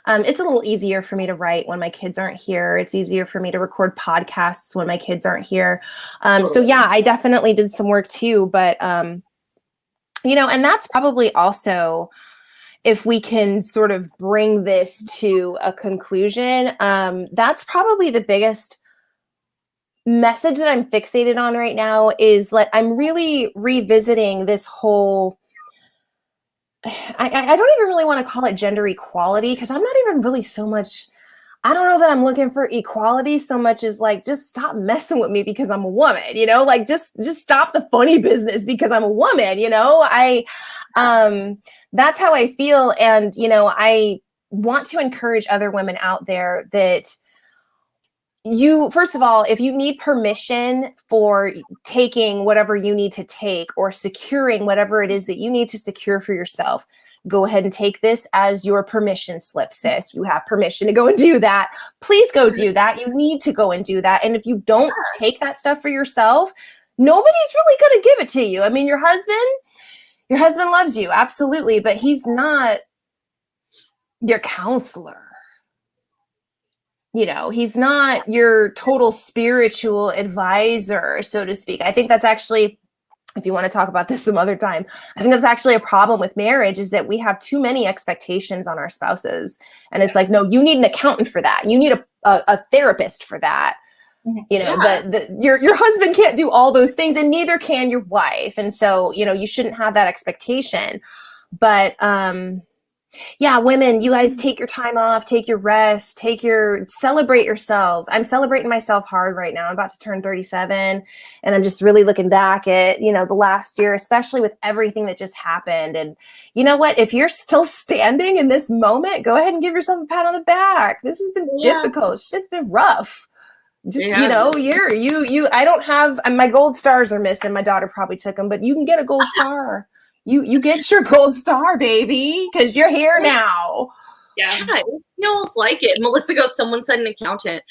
it's a little easier for me to write when my kids aren't here. It's easier for me to record podcasts when my kids aren't here. So yeah, I definitely did some work too. But, you know, and that's probably also, if we can sort of bring this to a conclusion, that's probably the biggest message that I'm fixated on right now is like, I'm really revisiting this whole, I don't even really want to call it gender equality because I'm not even really so much, I don't know that I'm looking for equality so much as like, just stop messing with me because I'm a woman, you know, like just stop the funny business because I'm a woman, you know, that's how I feel. And, you know, I want to encourage other women out there that you, first of all, if you need permission for taking whatever you need to take or securing whatever it is that you need to secure for yourself, go ahead and take this as your permission slip, sis. You have permission to go and do that. Please go do that. You need to go and do that. And if you don't take that stuff for yourself, nobody's really going to give it to you. I mean, your husband loves you. Absolutely. But he's not your counselor. You know, he's not your total spiritual advisor, so to speak. I think that's actually, if you want to talk about this some other time, I think that's actually a problem with marriage is that we have too many expectations on our spouses. And it's like, no, you need an accountant for that. You need a therapist for that. You know, your husband can't do all those things and neither can your wife. And so, you know, you shouldn't have that expectation. But, yeah, women, you guys take your time off, take your rest, celebrate yourselves. I'm celebrating myself hard right now. I'm about to turn 37 and I'm just really looking back at, you know, the last year, especially with everything that just happened. And you know what, if you're still standing in this moment, go ahead and give yourself a pat on the back. This has been difficult. Shit's been rough. Just, you know, I don't have, my gold stars are missing. My daughter probably took them, but you can get a gold star. You get your gold star, baby, because you're here now. Yeah, it feels like it. Melissa goes, someone said an accountant.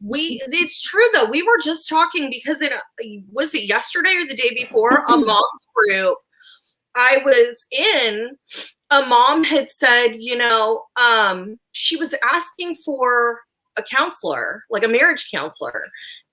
It's true though. We were just talking because was it yesterday or the day before, a mom's group I was in, a mom had said, you know, she was asking for a counselor, like a marriage counselor.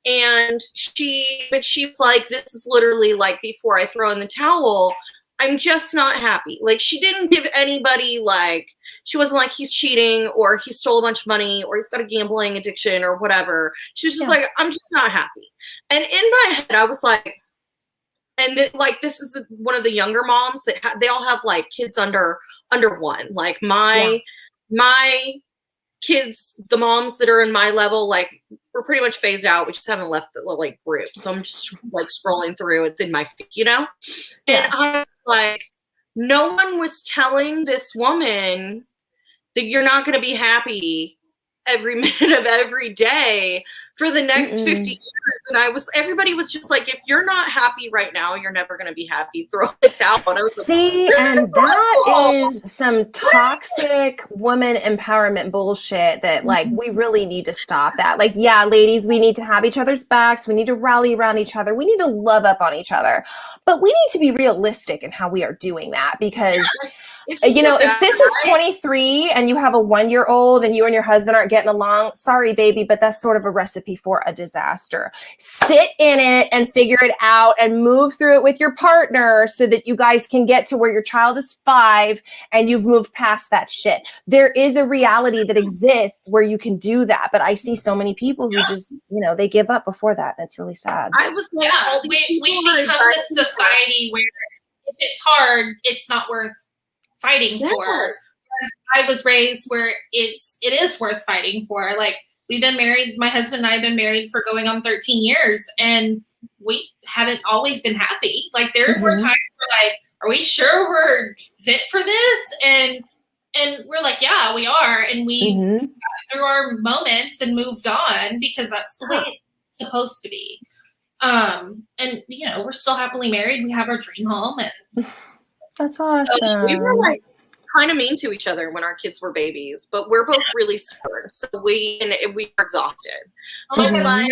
And she's like, this is literally like before I throw in the towel, I'm just not happy. Like she didn't give anybody like, she wasn't like he's cheating or he stole a bunch of money or he's got a gambling addiction or whatever. She was just like, I'm just not happy. And in my head, I was like, and like, this is one of the younger moms that they all have like kids under one. Like my kids, the moms that are in my level, like we're pretty much phased out. We just haven't left the like group. So I'm just like scrolling through. It's in my feed, you know? And I'm like, no one was telling this woman that you're not going to be happy every minute of every day for the next 50 years. And everybody was just like, if you're not happy right now, you're never going to be happy. Throw the towel. And I was See, like, and that is some toxic woman empowerment bullshit that like, we really need to stop that. Like, yeah, ladies, we need to have each other's backs. We need to rally around each other. We need to love up on each other, but we need to be realistic in how we are doing that because you know, if sis is 23 and you have a 1-year-old and you and your husband aren't getting along, sorry, baby, but that's sort of a recipe for a disaster. Sit in it and figure it out and move through it with your partner so that you guys can get to where your child is 5 and you've moved past that shit. There is a reality that exists where you can do that. But I see so many people who just, you know, they give up before that. And it's really sad. I was like, we become this society where if it's hard, it's not worth fighting for. I was raised where it is worth fighting for. Like we've been married, my husband and I have been married for going on 13 years and we haven't always been happy. Like there were times where like, are we sure we're fit for this? And we're like, yeah, we are. And we got through our moments and moved on because that's the way it's supposed to be. And you know, we're still happily married. We have our dream home, and that's awesome. We were like kind of mean to each other when our kids were babies, but we're both really stubborn, so we are exhausted. oh my gosh,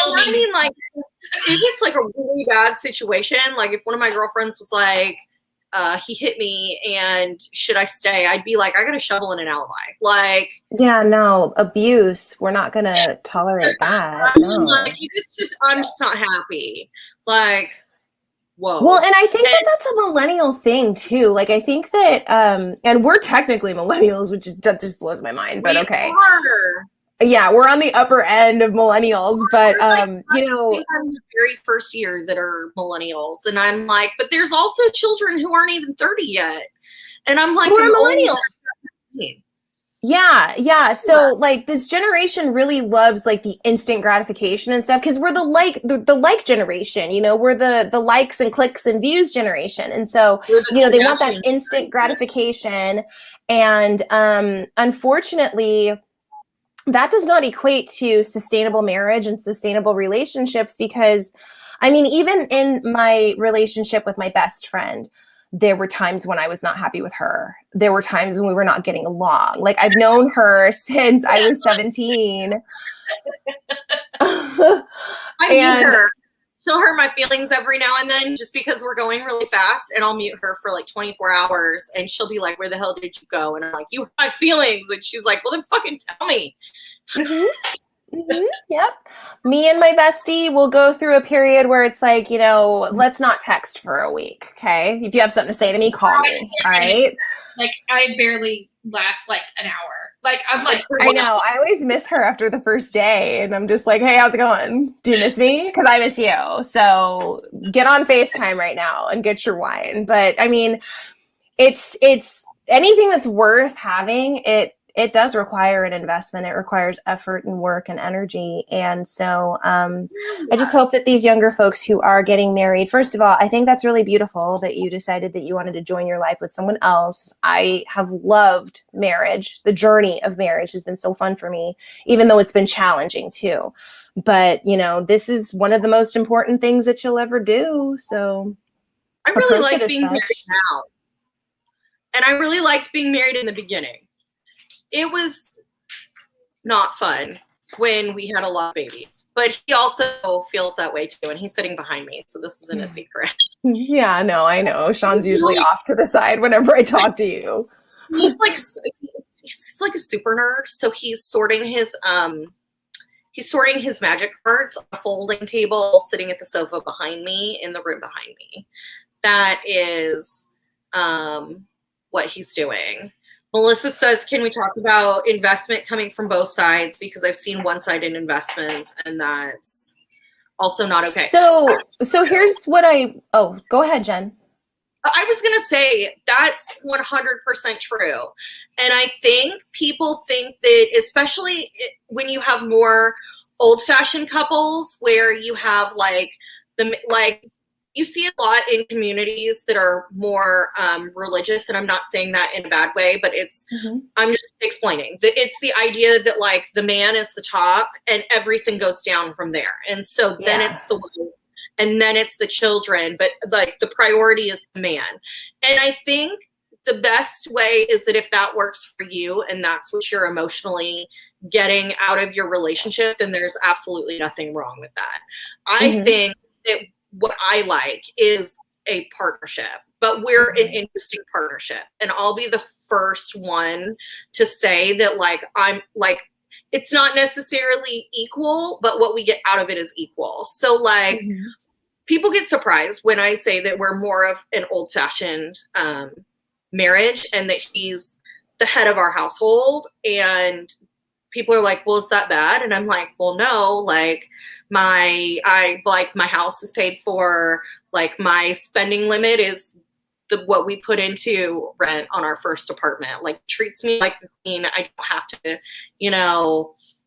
Like, I mean, like, if it's like a really bad situation, like if one of my girlfriends was like, he hit me and should I stay? I'd be like, I got a shovel and an alibi. Like, yeah, no, abuse. We're not going to tolerate that. I No. mean, like, it's just, I'm just not happy. Like, whoa. Well, and I think that that's a millennial thing too. Like, I think that, and we're technically millennials, which is, that just blows my mind, but okay. Yeah, we're on the upper end of millennials, but you know, I'm the very first year that are millennials, and I'm like, but there's also children who aren't even 30 yet, and I'm like, we're millennials. Yeah. So like this generation really loves like the instant gratification and stuff because we're the like generation, you know, we're the likes and clicks and views generation, and so you know they want that instant gratification, and unfortunately, that does not equate to sustainable marriage and sustainable relationships because, I mean, even in my relationship with my best friend, there were times when I was not happy with her. There were times when we were not getting along. Like, I've known her since I was 17. I mute her. She'll hurt my feelings every now and then just because we're going really fast, and I'll mute her for like 24 hours and she'll be like, where the hell did you go? And I'm like, you hurt my feelings. And she's like, well, then fucking tell me. Yep. Me and my bestie will go through a period where it's like, you know, let's not text for a week. Okay. If you have something to say to me, call me. All right. Like, I barely last like an hour. Like, I'm like, I know. I always miss her after the first day, and I'm just like, hey, how's it going? Do you miss me? Because I miss you. So get on FaceTime right now and get your wine. But I mean, it's anything that's worth having. It does require an investment. It requires effort and work and energy. And so I just hope that these younger folks who are getting married, first of all, I think that's really beautiful that you decided that you wanted to join your life with someone else. I have loved marriage. The journey of marriage has been so fun for me, even though it's been challenging too. But, you know, this is one of the most important things that you'll ever do. So I really like being married now. And I really liked being married in the beginning. It was not fun when we had a lot of babies, but he also feels that way too. And he's sitting behind me. So this isn't a secret. Yeah, no, I know. Sean's usually off to the side whenever I talk to you. He's like a super nerd. So he's sorting his magic cards on a folding table, sitting at the sofa behind me in the room behind me. That is what he's doing. Melissa says, can we talk about investment coming from both sides? Because I've seen one-sided investments, and that's also not okay. So here's what go ahead, Jen. I was going to say that's 100% true. And I think people think that, especially when you have more old-fashioned couples where you have you see a lot in communities that are more religious, and I'm not saying that in a bad way, but I'm just explaining that it's the idea that like the man is the top and everything goes down from there. And so then it's the wife and then it's the children, but like the priority is the man. And I think the best way is that if that works for you and that's what you're emotionally getting out of your relationship, then there's absolutely nothing wrong with that. I think that what I like is a partnership, but we're an interesting partnership. And I'll be the first one to say that I'm it's not necessarily equal, but what we get out of it is equal. So people get surprised when I say that we're more of an old fashioned marriage and that he's the head of our household. And people are like, well, is that bad? And I'm like, well, no, my house is paid for, my spending limit is what we put into rent on our first apartment, treats me like a queen. I don't have to,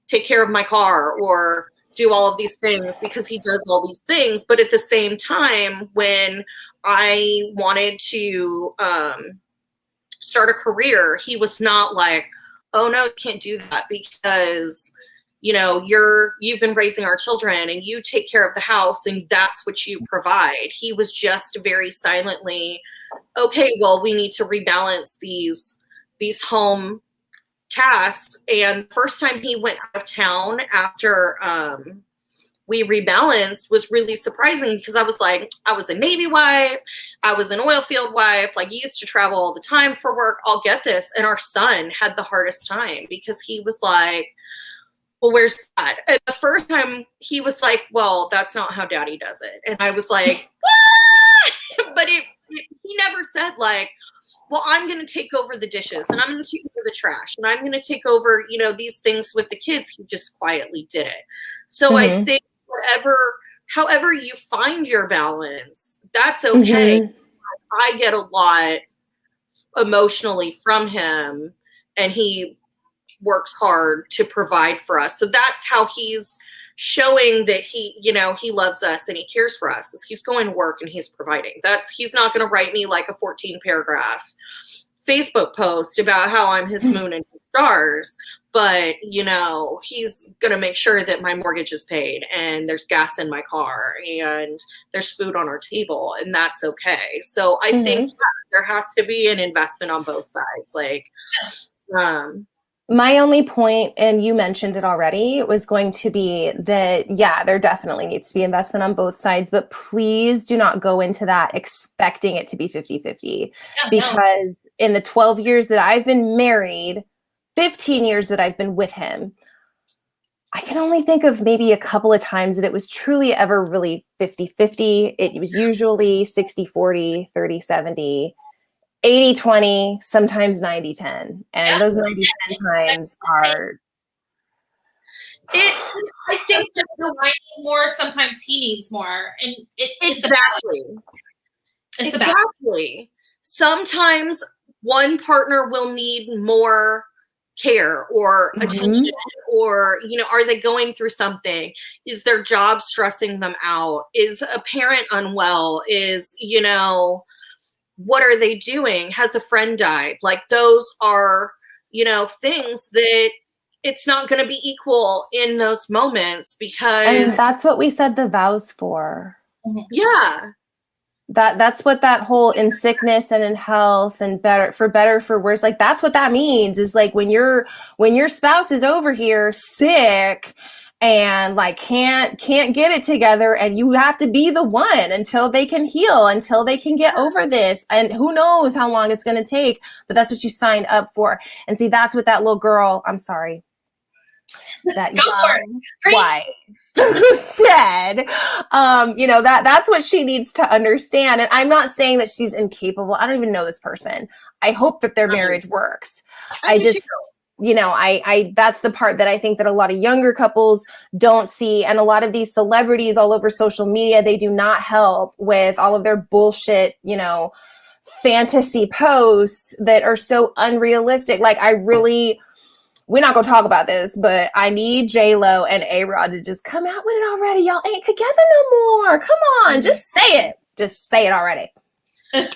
take care of my car or do all of these things because he does all these things. But at the same time, when I wanted to start a career, he was not like, oh no, you can't do that because you've been raising our children and you take care of the house and that's what you provide. He was just very silently, okay, well, we need to rebalance these home tasks. And the first time he went out of town after we rebalanced was really surprising, because I was like, I was a Navy wife, I was an oil field wife, like, used to travel all the time for work, I'll get this. And our son had the hardest time because he was like, well, where's Dad? And the first time he was like, well, that's not how Daddy does it. And I was like, what? But he never said like, well, I'm going to take over the dishes and I'm going to take over the trash and I'm going to take over, these things with the kids. He just quietly did it. So I think however you find your balance, that's okay. I get a lot emotionally from him, and he works hard to provide for us. So that's how he's showing that he loves us and he cares for us, is he's going to work and he's providing. He's not going to write me like a 14-paragraph Facebook post about how I'm his moon and his stars, but he's going to make sure that my mortgage is paid and there's gas in my car and there's food on our table, and that's okay. So I think there has to be an investment on both sides. Like, my only point, and you mentioned it already, was going to be that, yeah, there definitely needs to be investment on both sides, but please do not go into that expecting it to be 50-50. Because in the 12 years that I've been married, 15 years that I've been with him, I can only think of maybe a couple of times that it was truly ever really 50-50. It was usually 60-40, 30-70. 80-20, sometimes 90-10. And those 90-10 times are... I think that I need more, sometimes he needs more. And it's exactly. Sometimes one partner will need more care or attention, or, are they going through something? Is their job stressing them out? Is a parent unwell? Is, what are they doing? Has a friend died? Like, those are, things that it's not going to be equal in those moments, because... And that's what we said the vows for. Yeah. That's what that whole in sickness and in health and better for worse, like, that's what that means, is like when your spouse is over here sick and like can't get it together, and you have to be the one until they can heal, until they can get over this, and who knows how long it's going to take, but that's what you signed up for. And see, that's what that little girl, I'm sorry, that young wife said, that's what she needs to understand. And I'm not saying that she's incapable. I don't even know this person. I hope that their marriage works. That's the part that I think that a lot of younger couples don't see. And a lot of these celebrities all over social media, they do not help with all of their bullshit, fantasy posts that are so unrealistic. Like, we're not going to talk about this, but I need J-Lo and A-Rod to just come out with it already. Y'all ain't together no more. Come on, just say it. Just say it already. I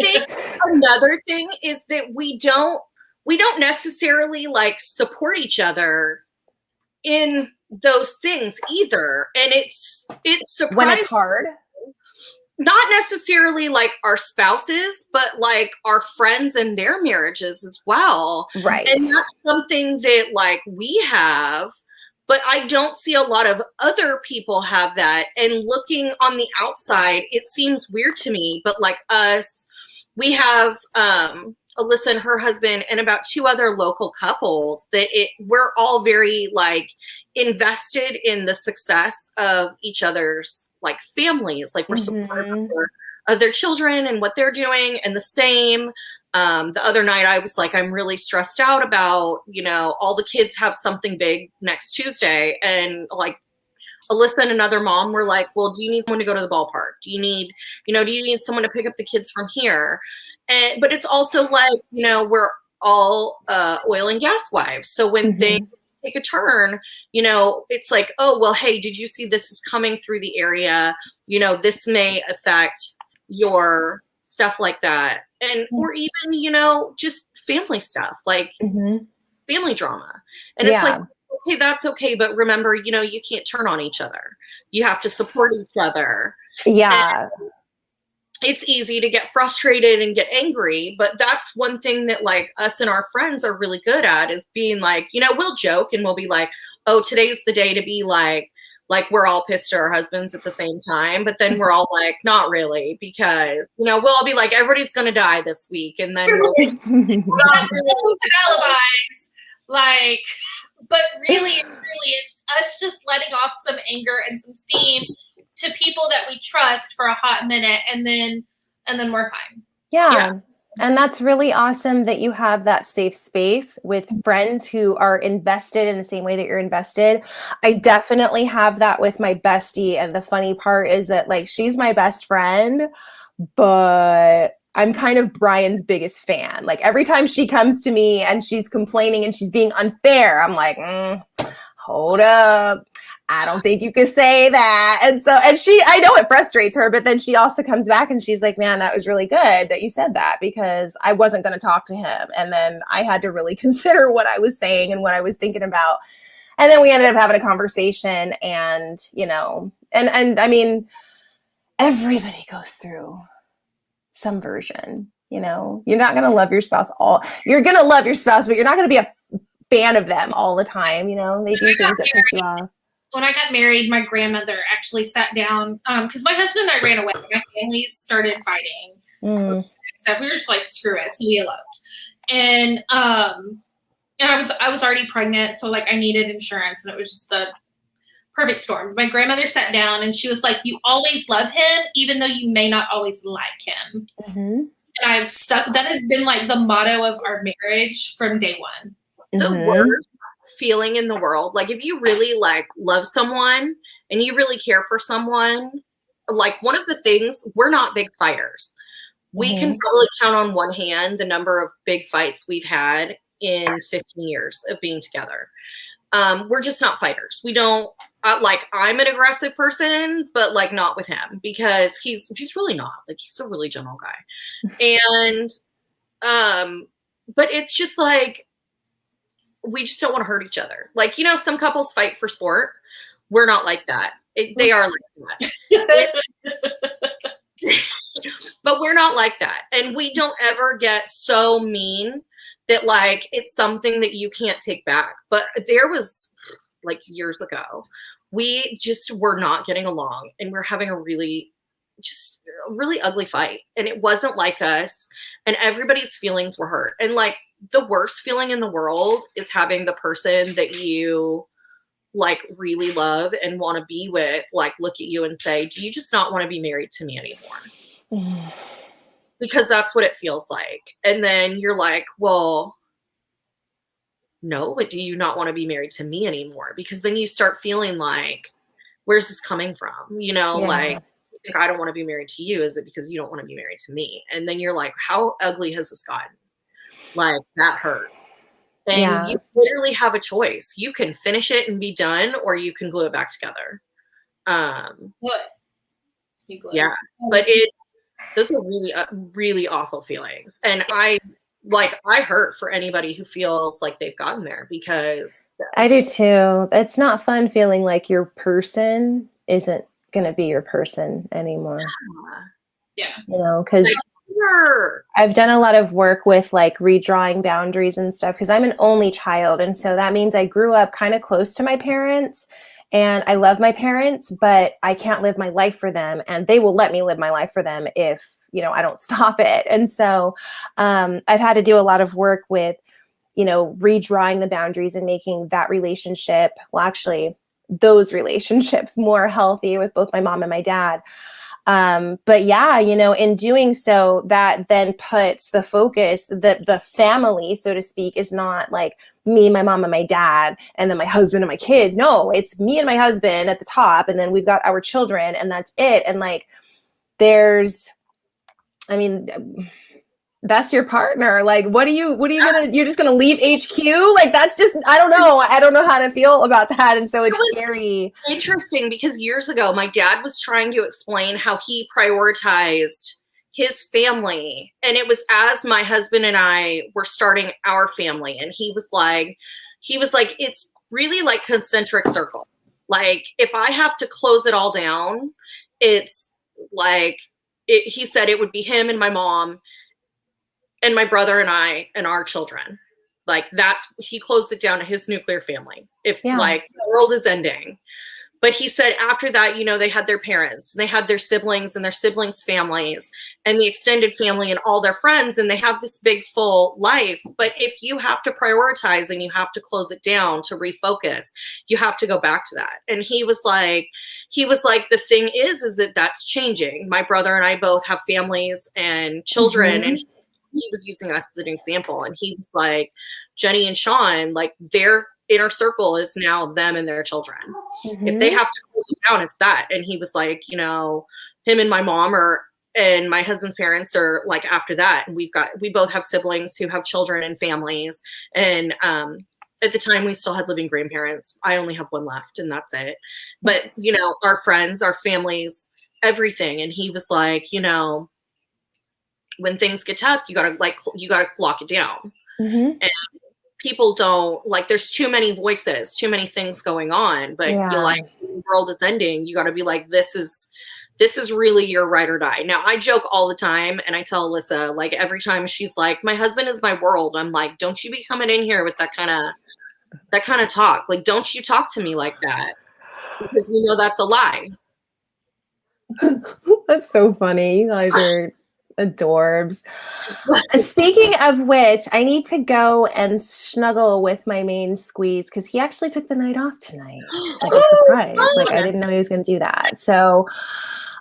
think another thing is that we don't necessarily like support each other in those things either. And it's surprising. When it's hard. Not necessarily like our spouses, but like our friends and their marriages as well. Right. And that's something that like we have, but I don't see a lot of other people have that. And looking on the outside, it seems weird to me, but like us, we have Alyssa and her husband and about 2 other local couples that we're all very like invested in the success of each other's like families. Like, we're supportive of their children and what they're doing. And the same, the other night I was like, I'm really stressed out about, all the kids have something big next Tuesday. And like, Alyssa and another mom were like, well, do you need someone to go to the ballpark? Do you need someone to pick up the kids from here? But it's also like, we're all oil and gas wives. So when things take a turn, it's like, oh, well, hey, did you see this is coming through the area? This may affect your stuff like that. And, or even, just family stuff, like family drama. And it's like, okay, that's okay. But remember, you know, you can't turn on each other. You have to support each other. Yeah. And it's easy to get frustrated and get angry, but that's one thing that like us and our friends are really good at is being like, you know, we'll joke and we'll be like, oh, today's the day to be like we're all pissed at our husbands at the same time. But then we're all like, not really, because, you know, we'll all be like, everybody's going to die this week. And then we'll alibis. Like, but really, it's us just letting off some anger and some steam to people that we trust for a hot minute, and then we're fine. Yeah. And that's really awesome that you have that safe space with friends who are invested in the same way that you're invested. I definitely have that with my bestie. And the funny part is that like, she's my best friend, but I'm kind of Brian's biggest fan. Like every time she comes to me and she's complaining and she's being unfair, I'm like, hold up. I don't think you could say that. And I know it frustrates her, but then she also comes back and she's like, man, that was really good that you said that because I wasn't going to talk to him. And then I had to really consider what I was saying and what I was thinking about. And then we ended up having a conversation and, you know, and I mean, everybody goes through some version, you know, you're not going to love your spouse you're going to love your spouse, but you're not going to be a fan of them all the time. You know, they do things that piss you off. When I got married, my grandmother actually sat down because my husband and I ran away. My families started fighting. So we were just like, screw it. So we eloped. And I was already pregnant. So like I needed insurance and it was just a perfect storm. My grandmother sat down and she was like, you always love him, even though you may not always like him. And I've stuck. That has been like the motto of our marriage from day one. The worst feeling in the world, like if you really like love someone and you really care for someone, like one of the things, we're not big fighters. We can probably count on one hand the number of big fights we've had in 15 years of being together. We're just not fighters. We don't like, I'm an aggressive person, but like not with him because he's really not. Like he's a really gentle guy. And but it's just like we just don't want to hurt each other. Like, you know, some couples fight for sport. We're not like that. They are like that. But we're not like that. And we don't ever get so mean that like it's something that you can't take back. But there was like years ago, we just were not getting along and we're having a really ugly fight. And it wasn't like us. And everybody's feelings were hurt. And like the worst feeling in the world is having the person that you like really love and want to be with, like look at you and say, do you just not want to be married to me anymore? Because that's what it feels like. And then you're like, well, no, but do you not want to be married to me anymore? Because then you start feeling like, where's this coming from? You know, like, you think I don't want to be married to you. Is it because you don't want to be married to me? And then you're like, how ugly has this gotten? Like, that hurt. And you literally have a choice. You can finish it and be done, or you can glue it back together. Yeah, but those are really, really awful feelings. And I hurt for anybody who feels like they've gotten there because I do too. It's not fun feeling like your person isn't going to be your person anymore. Yeah. You know, because I've done a lot of work with like redrawing boundaries and stuff because I'm an only child. And so that means I grew up kind of close to my parents and I love my parents, but I can't live my life for them. And they will let me live my life for them if, you know, I don't stop it. And so I've had to do a lot of work with, you know, redrawing the boundaries and making that relationship, well, actually those relationships more healthy with both my mom and my dad. But yeah, you know, in doing so, that then puts the focus that the family, so to speak, is not like me, my mom and my dad, and then my husband and my kids. No, it's me and my husband at the top. And then we've got our children and that's it. And like, that's your partner. Like, what are you you're just gonna leave HQ? Like, that's just, I don't know how to feel about that. And so it's scary. Interesting because years ago, my dad was trying to explain how he prioritized his family. And it was as my husband and I were starting our family. And he was like, really like concentric circles. Like if I have to close it all down, it's like he said it would be him and my mom and my brother and I and our children. Like he closed it down to his nuclear family. If like the world is ending. But he said after that, you know, they had their parents, they had their siblings and their siblings' families and the extended family and all their friends. And they have this big full life. But if you have to prioritize and you have to close it down to refocus, you have to go back to that. And he was like, the thing is that that's changing. My brother and I both have families and children, and he was using us as an example. And he was like, Jenny and Sean, like their inner circle is now them and their children. If they have to close it down, it's that. And he was like, you know, him and my mom and my husband's parents are like after that. And we both have siblings who have children and families. And at the time we still had living grandparents. I only have one left and that's it. But, you know, our friends, our families, everything. And he was like, you know, when things get tough, you gotta lock it down. And people don't like, there's too many voices, too many things going on, but you're like, the world is ending. You got to be like, this is really your ride or die. Now I joke all the time. And I tell Alyssa, like every time she's like, my husband is my world. I'm like, don't you be coming in here with that kind of talk. Like, don't you talk to me like that, because we know that's a lie. That's so funny. You guys are adorbs. Speaking of which, I need to go and snuggle with my main squeeze because he actually took the night off tonight. It's like a surprise. Like I didn't know he was going to do that. So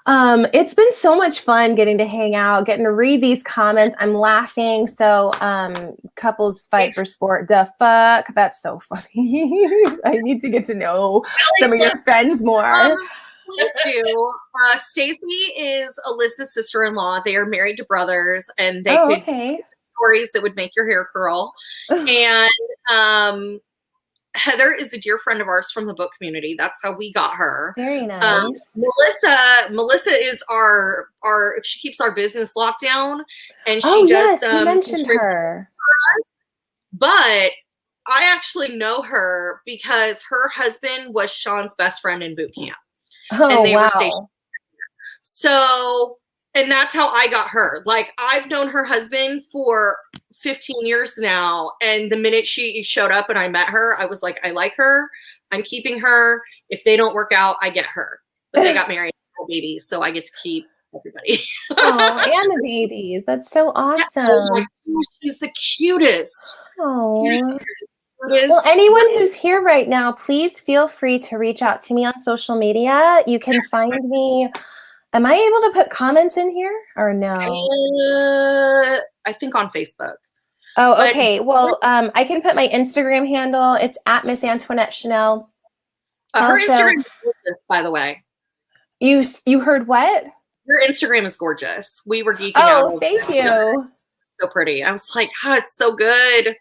it's been so much fun getting to hang out, getting to read these comments. I'm laughing. So couples fight for sport. The fuck? That's so funny. I need to get to know some of your friends more. Please do. Stacy is Alyssa's sister-in-law. They are married to brothers, and they could tell stories that would make your hair curl. And Heather is a dear friend of ours from the book community. That's how we got her. Very nice. Melissa is our she keeps our business locked down, and she does. You mentioned her. But I actually know her because her husband was Sean's best friend in boot camp. And they were stationed. So, and that's how I got her. Like, I've known her husband for 15 years now. And the minute she showed up and I met her, I was like, I like her. I'm keeping her. If they don't work out, I get her. But they got married and had babies, so I get to keep everybody. Oh, and the babies. That's so awesome. Oh my gosh, she's the cutest. Oh. Well, anyone who's here right now, please feel free to reach out to me on social media. You can find me. Am I able to put comments in here or no? I think on Facebook. Oh, okay. Well, I can put my Instagram handle. It's at Miss Antoinette Chanel. Her Instagram is gorgeous, by the way. You heard what? Your Instagram is gorgeous. We were geeking out. Oh, thank you. So pretty. I was like, God, it's so good.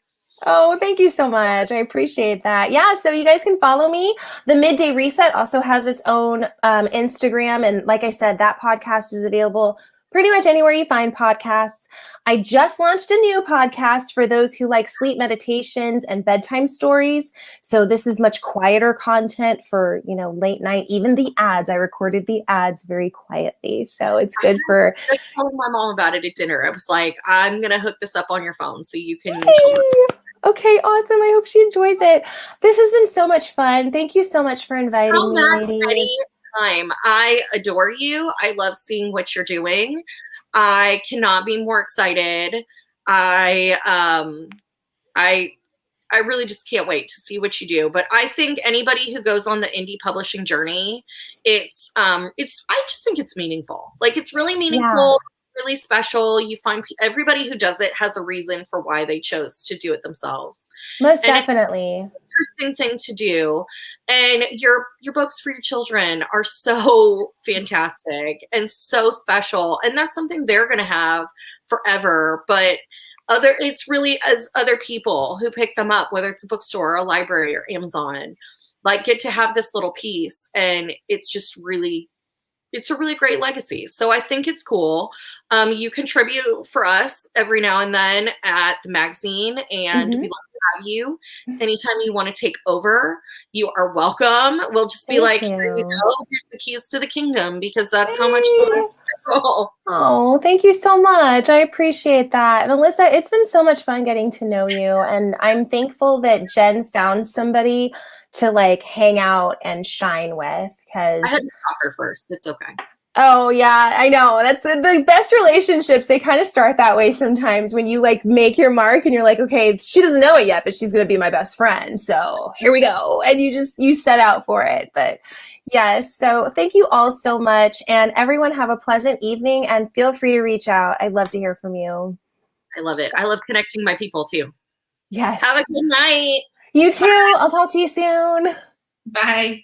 Oh, thank you so much. I appreciate that. Yeah, so you guys can follow me. The Midday Reset also has its own Instagram. And like I said, that podcast is available pretty much anywhere you find podcasts. I just launched a new podcast for those who like sleep meditations and bedtime stories. So this is much quieter content for, you know, late night, even the ads. I recorded the ads very quietly. So it's good for. I was telling my mom about it at dinner. I was like, I'm going to hook this up on your phone so you can. Okay, awesome. I hope she enjoys it. This has been so much fun. Thank you so much for inviting me, ladies. Time. I adore you. I love seeing what you're doing. I cannot be more excited. I really just can't wait to see what you do. But I think anybody who goes on the indie publishing journey, I just think it's meaningful. Like it's really meaningful, really special. You find everybody who does it has a reason for why they chose to do it themselves. Most definitely. It's an interesting thing to do. And your books for your children are so fantastic and so special. And that's something they're going to have forever. But it's really as other people who pick them up, whether it's a bookstore or a library or Amazon, like get to have this little piece. And it's just really, it's a really great legacy. So I think it's cool. You contribute for us every now and then at the magazine, and we love to have you. Anytime you want to take over, you are welcome. We'll just be like, here you go. Here's the keys to the kingdom, because that's how much you want to control. Oh, thank you so much. I appreciate that. And Alyssa, it's been so much fun getting to know you. And I'm thankful that Jen found somebody to like hang out and shine with, because I had to stop her first. It's okay. Oh yeah, I know. That's the best relationships. They kind of start that way sometimes, when you like make your mark and you're like, okay, she doesn't know it yet, but she's going to be my best friend. So here we go. And you set out for it. But yes, so thank you all so much. And everyone have a pleasant evening, and feel free to reach out. I'd love to hear from you. I love it. I love connecting my people too. Yes. Have a good night. You too. I'll talk to you soon. Bye.